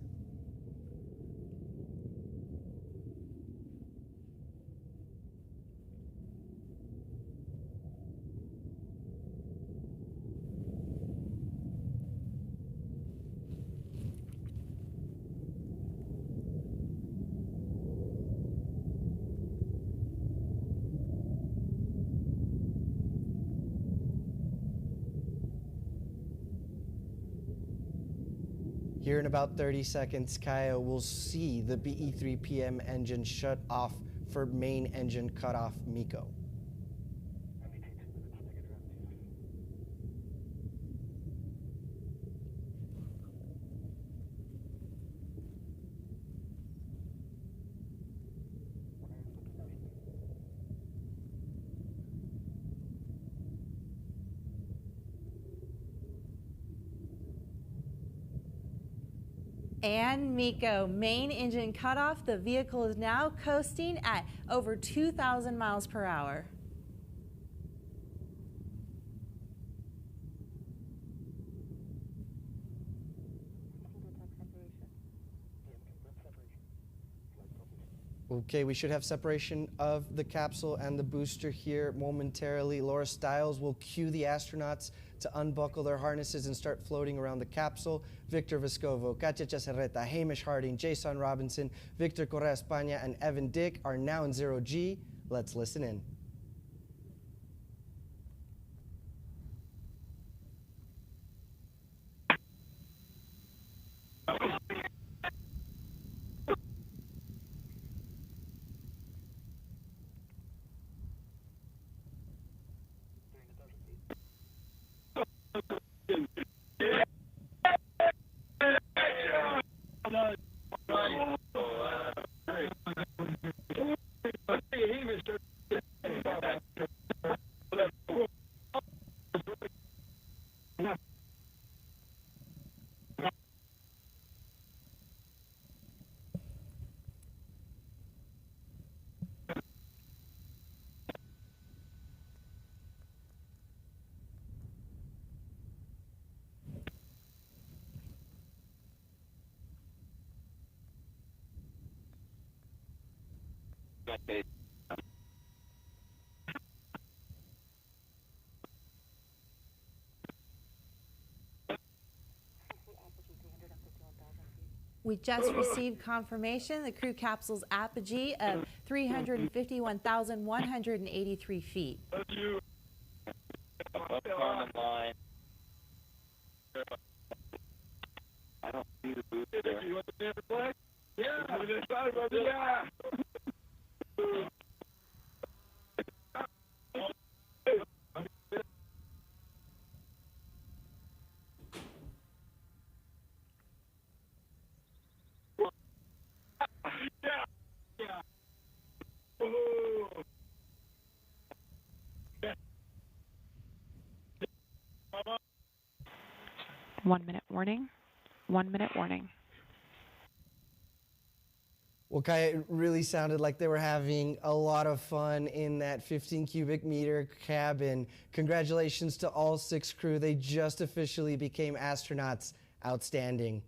[SPEAKER 4] Here in about 30 seconds, Kaya will see the BE-3PM engine shut off for main engine cutoff MECO.
[SPEAKER 3] And MECO, main engine cutoff. The vehicle is now coasting at over 2,000 miles per hour.
[SPEAKER 4] Okay, we should have separation of the capsule and the booster here momentarily. Laura Stiles will cue the astronauts to unbuckle their harnesses and start floating around the capsule. Victor Vescovo, Katia Chacerreta, Hamish Harding, Jason Robinson, Victor Correa España, and Evan Dick are now in 0G. Let's listen in.
[SPEAKER 3] We just received confirmation the crew capsule's apogee of 351,183 feet.
[SPEAKER 21] I don't see the booster. You want the damn flag? Yeah. Yeah.
[SPEAKER 20] 1 minute warning. 1 minute warning.
[SPEAKER 4] Well, Kaya, it really sounded like they were having a lot of fun in that 15 cubic meter cabin. Congratulations to all 6 crew. They just officially became astronauts. Outstanding.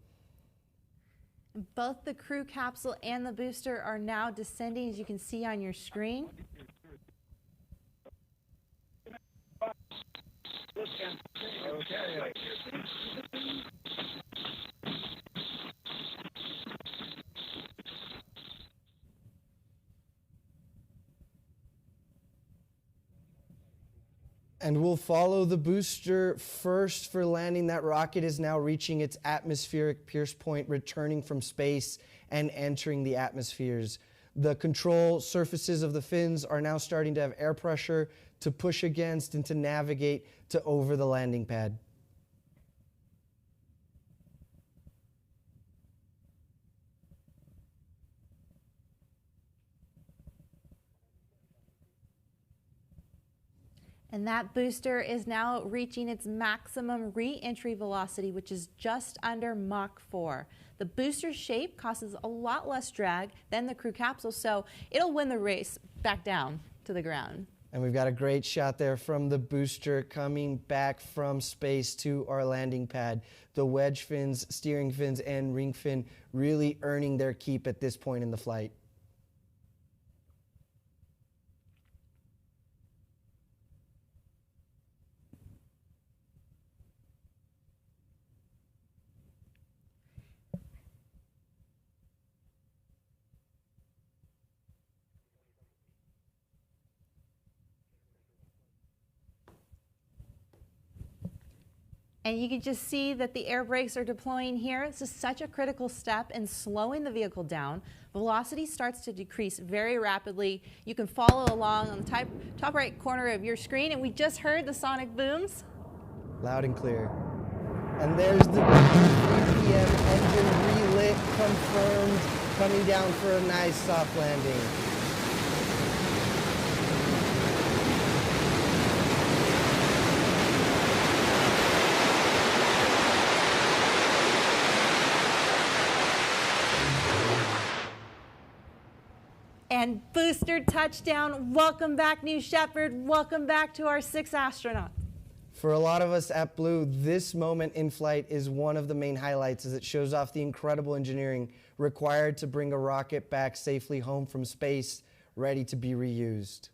[SPEAKER 3] Both the crew capsule and the booster are now descending, as you can see on your screen.
[SPEAKER 4] And we'll follow the booster first for landing. That rocket is now reaching its atmospheric pierce point, returning from space and entering the atmospheres. The control surfaces of the fins are now starting to have air pressure to push against and to navigate to over the landing pad.
[SPEAKER 3] And that booster is now reaching its maximum re-entry velocity, which is just under Mach 4. The booster shape causes a lot less drag than the crew capsule, so it'll win the race back down to the ground.
[SPEAKER 4] And we've got a great shot there from the booster coming back from space to our landing pad. The wedge fins, steering fins, and ring fin really earning their keep at this point in the flight.
[SPEAKER 3] And you can just see that the air brakes are deploying here. This is such a critical step in slowing the vehicle down. Velocity starts to decrease very rapidly. You can follow along on the top right corner of your screen, and we just heard the sonic booms.
[SPEAKER 4] Loud and clear. And there's the 3 p.m. engine relit, confirmed, coming down for a nice soft landing.
[SPEAKER 3] And booster touchdown. Welcome back, New Shepard. Welcome back to our 6 astronauts.
[SPEAKER 4] For a lot of us at Blue, this moment in flight is one of the main highlights as it shows off the incredible engineering required to bring a rocket back safely home from space, ready to be reused.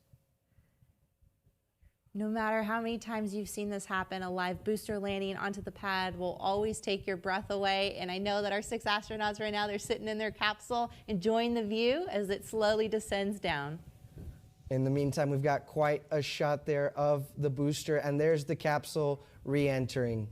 [SPEAKER 3] No matter how many times you've seen this happen, a live booster landing onto the pad will always take your breath away. And I know that our 6 astronauts right now, they're sitting in their capsule enjoying the view as it slowly descends down.
[SPEAKER 4] In the meantime, we've got quite a shot there of the booster, and there's the capsule re-entering.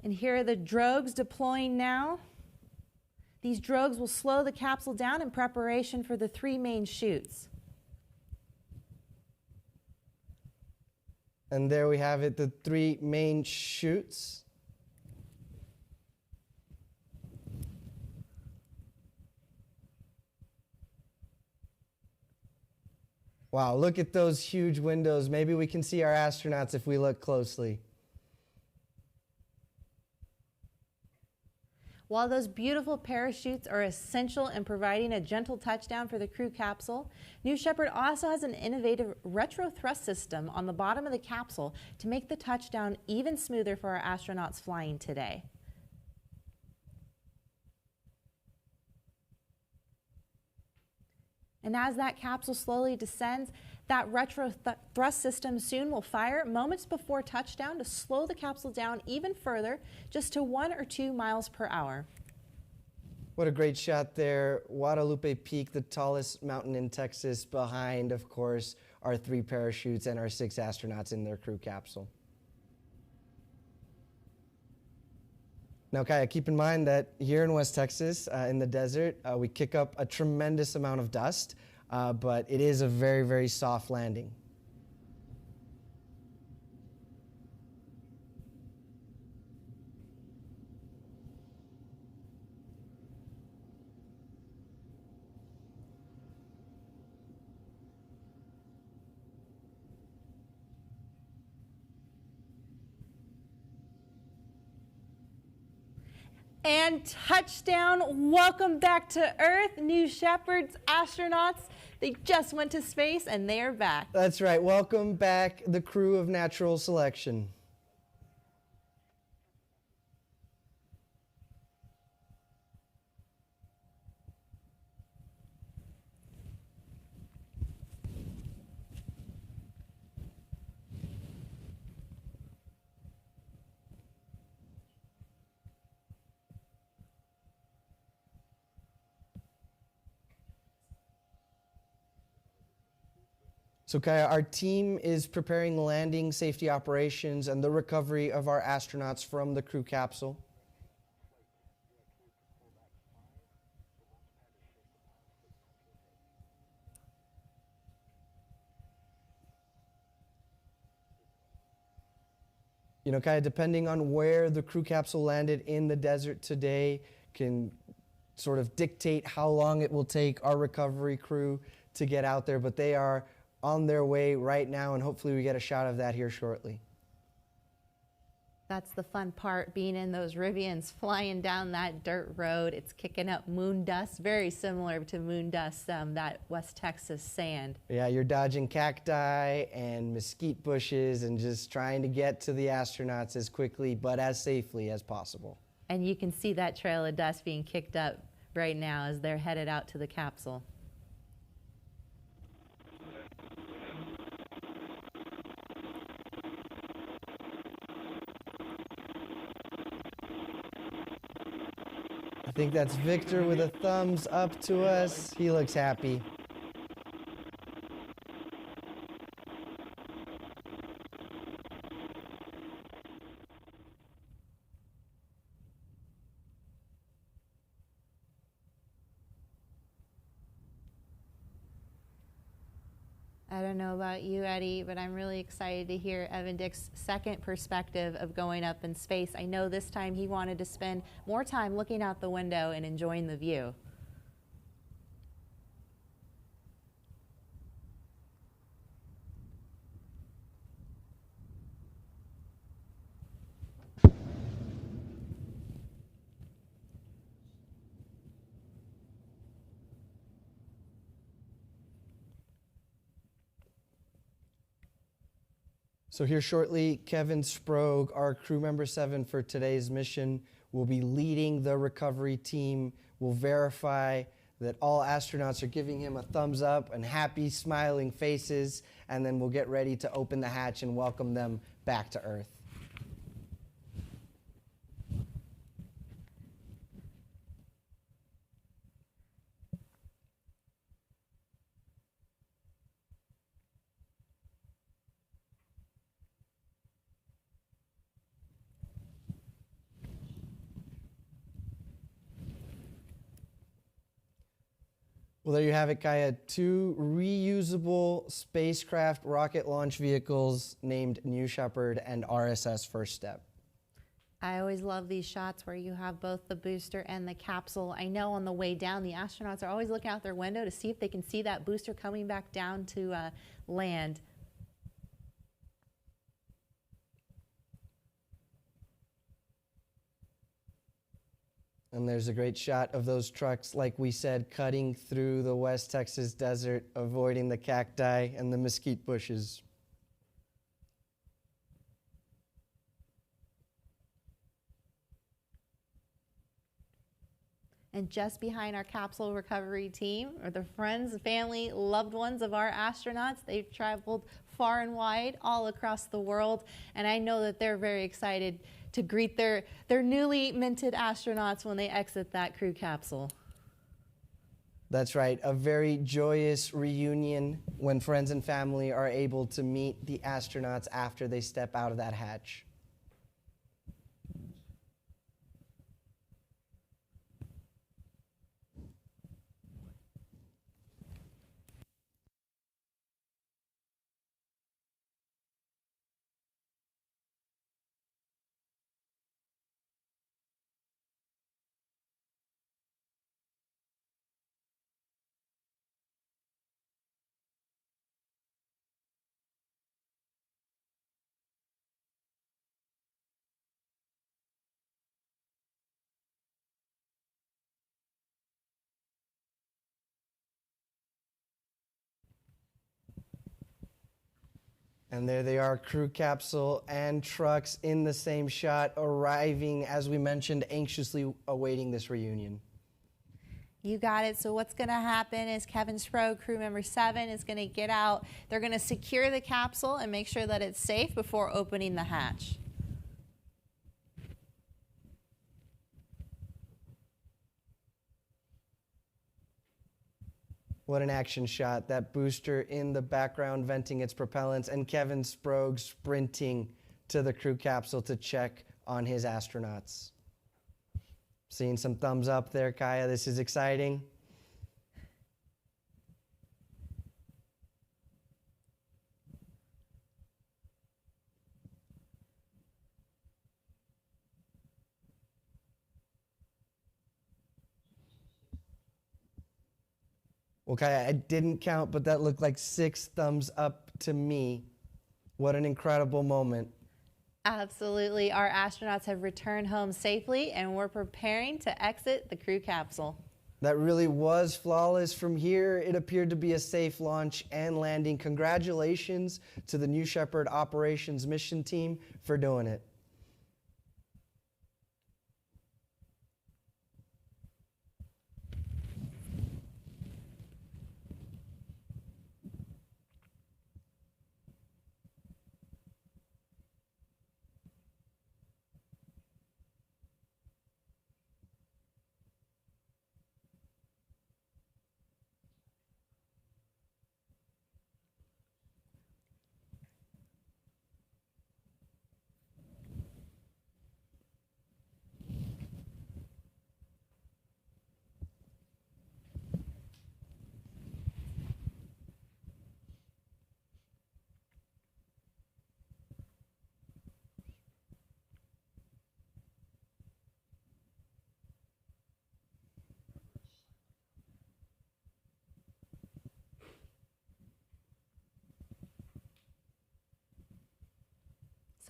[SPEAKER 3] And here are the drogues deploying now. These drogues will slow the capsule down in preparation for the 3 main chutes.
[SPEAKER 4] And there we have it, the 3 main chutes. Wow, look at those huge windows. Maybe we can see our astronauts if we look closely.
[SPEAKER 3] While those beautiful parachutes are essential in providing a gentle touchdown for the crew capsule, New Shepard also has an innovative retro thrust system on the bottom of the capsule to make the touchdown even smoother for our astronauts flying today. And as that capsule slowly descends, that retro thrust system soon will fire moments before touchdown to slow the capsule down even further, just to 1 or 2 miles per hour.
[SPEAKER 4] What a great shot there. Guadalupe Peak, the tallest mountain in Texas, behind, of course, our 3 parachutes and our 6 astronauts in their crew capsule. Now, Kaya, keep in mind that here in West Texas, in the desert, we kick up a tremendous amount of dust, but it is a very, very soft landing.
[SPEAKER 3] And touchdown, welcome back to Earth, New Shepard's astronauts. They just went to space and they are back.
[SPEAKER 4] That's right, welcome back the crew of Natural Selection. So Kaya, our team is preparing landing safety operations and the recovery of our astronauts from the crew capsule. You know, Kaya, depending on where the crew capsule landed in the desert today can sort of dictate how long it will take our recovery crew to get out there, but they are on their way right now, and hopefully we get a shot of that here shortly.
[SPEAKER 3] That's the fun part, being in those Rivians, flying down that dirt road. It's kicking up moon dust, very similar to moon dust, that West Texas sand.
[SPEAKER 4] Yeah, you're dodging cacti and mesquite bushes and just trying to get to the astronauts as quickly but as safely as possible.
[SPEAKER 3] And you can see that trail of dust being kicked up right now as they're headed out to the capsule.
[SPEAKER 4] I think that's Victor with a thumbs up to us. He looks happy.
[SPEAKER 3] I don't know about you, Eddie, but I'm really excited to hear Evan Dick's second perspective of going up in space. I know this time he wanted to spend more time looking out the window and enjoying the view.
[SPEAKER 4] So here shortly, Kevin Sprague, our crew member 7 for today's mission, will be leading the recovery team. We'll verify that all astronauts are giving him a thumbs up and happy, smiling faces, and then we'll get ready to open the hatch and welcome them back to Earth. Well, there you have it, Kaya. 2 reusable spacecraft rocket launch vehicles named New Shepard and RSS First Step.
[SPEAKER 3] I always love these shots where you have both the booster and the capsule. I know on the way down, the astronauts are always looking out their window to see if they can see that booster coming back down to land.
[SPEAKER 4] And there's a great shot of those trucks, like we said, cutting through the West Texas desert, avoiding the cacti and the mesquite bushes.
[SPEAKER 3] And just behind our capsule recovery team are the friends, family, loved ones of our astronauts. They've traveled far and wide all across the world, and I know that they're very excited to greet their newly minted astronauts when they exit that crew capsule.
[SPEAKER 4] That's right, a very joyous reunion when friends and family are able to meet the astronauts after they step out of that hatch. And there they are, crew capsule and trucks in the same shot, arriving, as we mentioned, anxiously awaiting this reunion.
[SPEAKER 3] You got it. So what's going to happen is Kevin Sprague, crew member 7, is going to get out. They're going to secure the capsule and make sure that it's safe before opening the hatch.
[SPEAKER 4] What an action shot. That booster in the background venting its propellants, and Kevin Sprague sprinting to the crew capsule to check on his astronauts. Seeing some thumbs up there, Kaya. This is exciting. Well, Kaya, I didn't count, but that looked like 6 thumbs up to me. What an incredible moment.
[SPEAKER 3] Absolutely. Our astronauts have returned home safely, and we're preparing to exit the crew capsule.
[SPEAKER 4] That really was flawless. From here, it appeared to be a safe launch and landing. Congratulations to the New Shepard Operations Mission Team for doing it.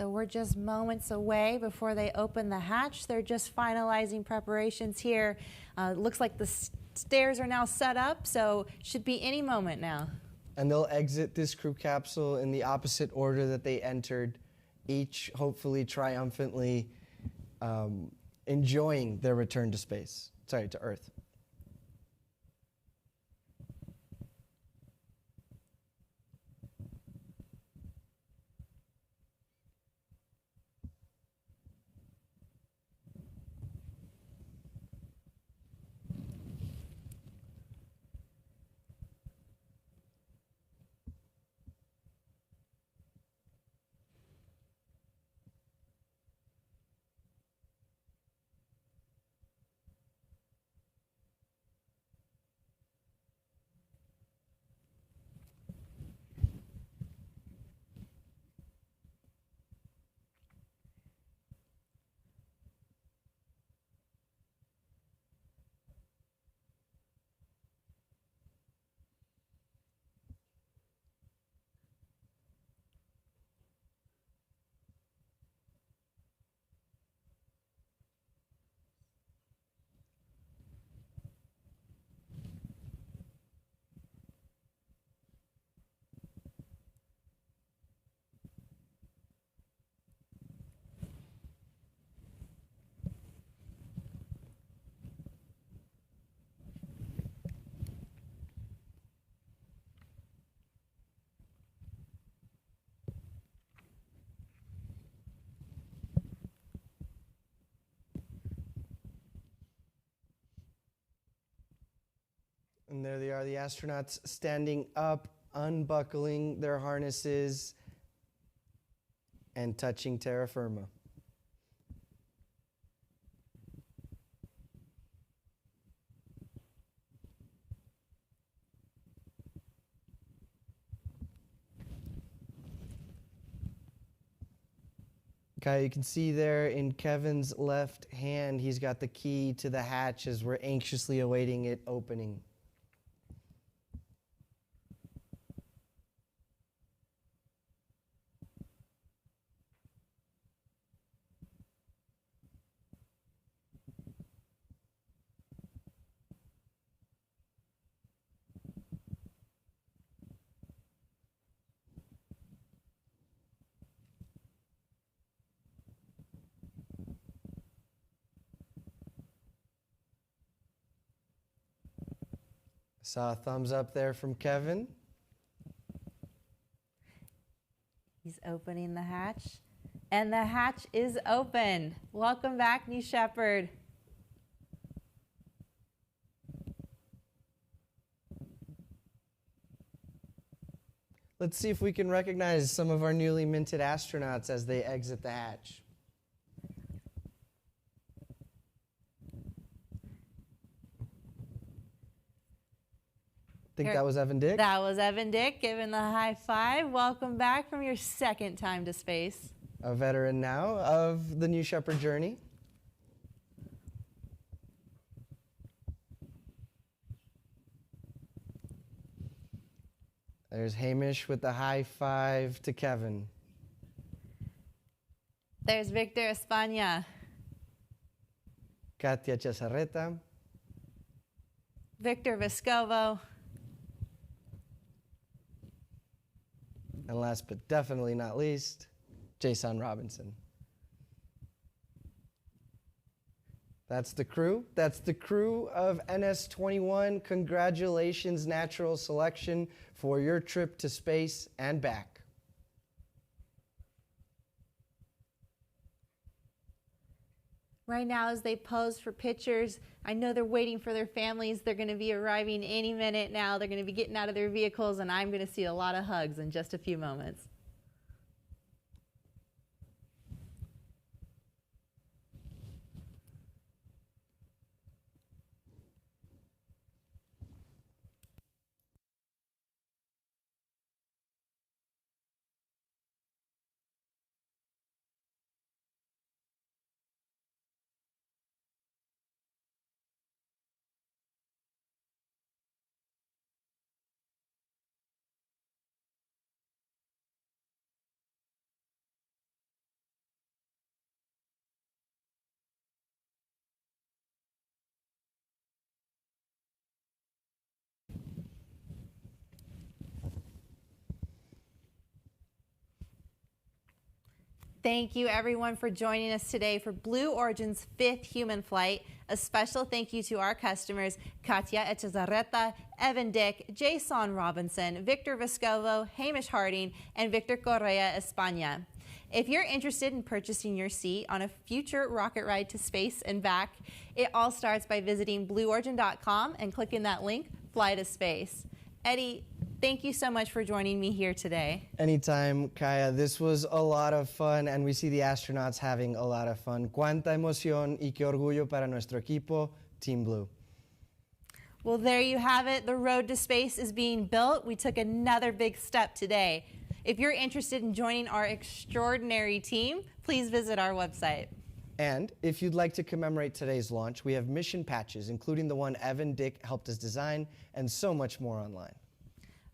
[SPEAKER 3] So we're just moments away before they open the hatch. They're just finalizing preparations here. Looks like the stairs are now set up, so should be any moment now.
[SPEAKER 4] And they'll exit this crew capsule in the opposite order that they entered, each hopefully triumphantly enjoying their return to space, to Earth. And there they are, the astronauts standing up, unbuckling their harnesses, and touching terra firma. Okay, you can see there in Kevin's left hand, he's got the key to the hatch as we're anxiously awaiting it opening. Saw a thumbs up there from Kevin.
[SPEAKER 3] He's opening the hatch, and the hatch is open. Welcome back, New Shepard.
[SPEAKER 4] Let's see if we can recognize some of our newly minted astronauts as they exit the hatch. Think that was Evan Dick?
[SPEAKER 3] That was Evan Dick giving the high five. Welcome back from your second time to space.
[SPEAKER 4] A veteran now of the New Shepard journey. There's Hamish with the high five to Kevin.
[SPEAKER 3] There's Victor España.
[SPEAKER 4] Katia Cesarreta.
[SPEAKER 3] Victor Vescovo.
[SPEAKER 4] And last but definitely not least, Jason Robinson. That's the crew. That's the crew of NS-21. Congratulations, natural selection, for your trip to space and back.
[SPEAKER 3] Right now, as they pose for pictures, I know they're waiting for their families. They're going to be arriving any minute now. They're going to be getting out of their vehicles, and I'm going to see a lot of hugs in just a few moments. Thank you, everyone, for joining us today for Blue Origin's 5th human flight. A special thank you to our customers, Katia Echezarreta, Evan Dick, Jason Robinson, Victor Vescovo, Hamish Harding, and Victor Correa España. If you're interested in purchasing your seat on a future rocket ride to space and back, it all starts by visiting blueorigin.com and clicking that link, Fly to Space. Eddie, thank you so much for joining me here today.
[SPEAKER 4] Anytime, Kaya. This was a lot of fun, and we see the astronauts having a lot of fun. Cuánta emoción y qué orgullo para nuestro equipo, Team Blue.
[SPEAKER 3] Well, there you have it. The road to space is being built. We took another big step today. If you're interested in joining our extraordinary team, please visit our website.
[SPEAKER 4] And if you'd like to commemorate today's launch, we have mission patches, including the one Evan Dick helped us design, and so much more online.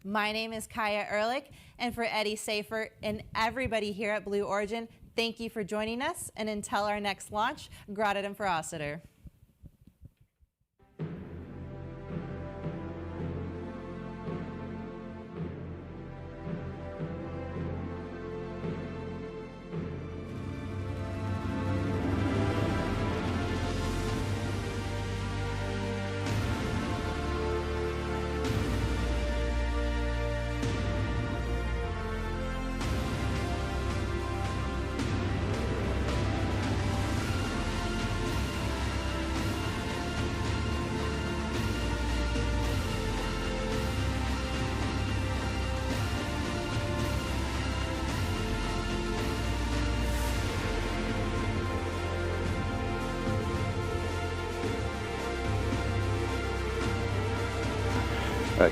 [SPEAKER 3] My name is Kaya Ehrlich, and for Eddie Safer and everybody here at Blue Origin, thank you for joining us, and until our next launch, Gratidam for Ositer.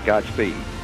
[SPEAKER 22] Godspeed.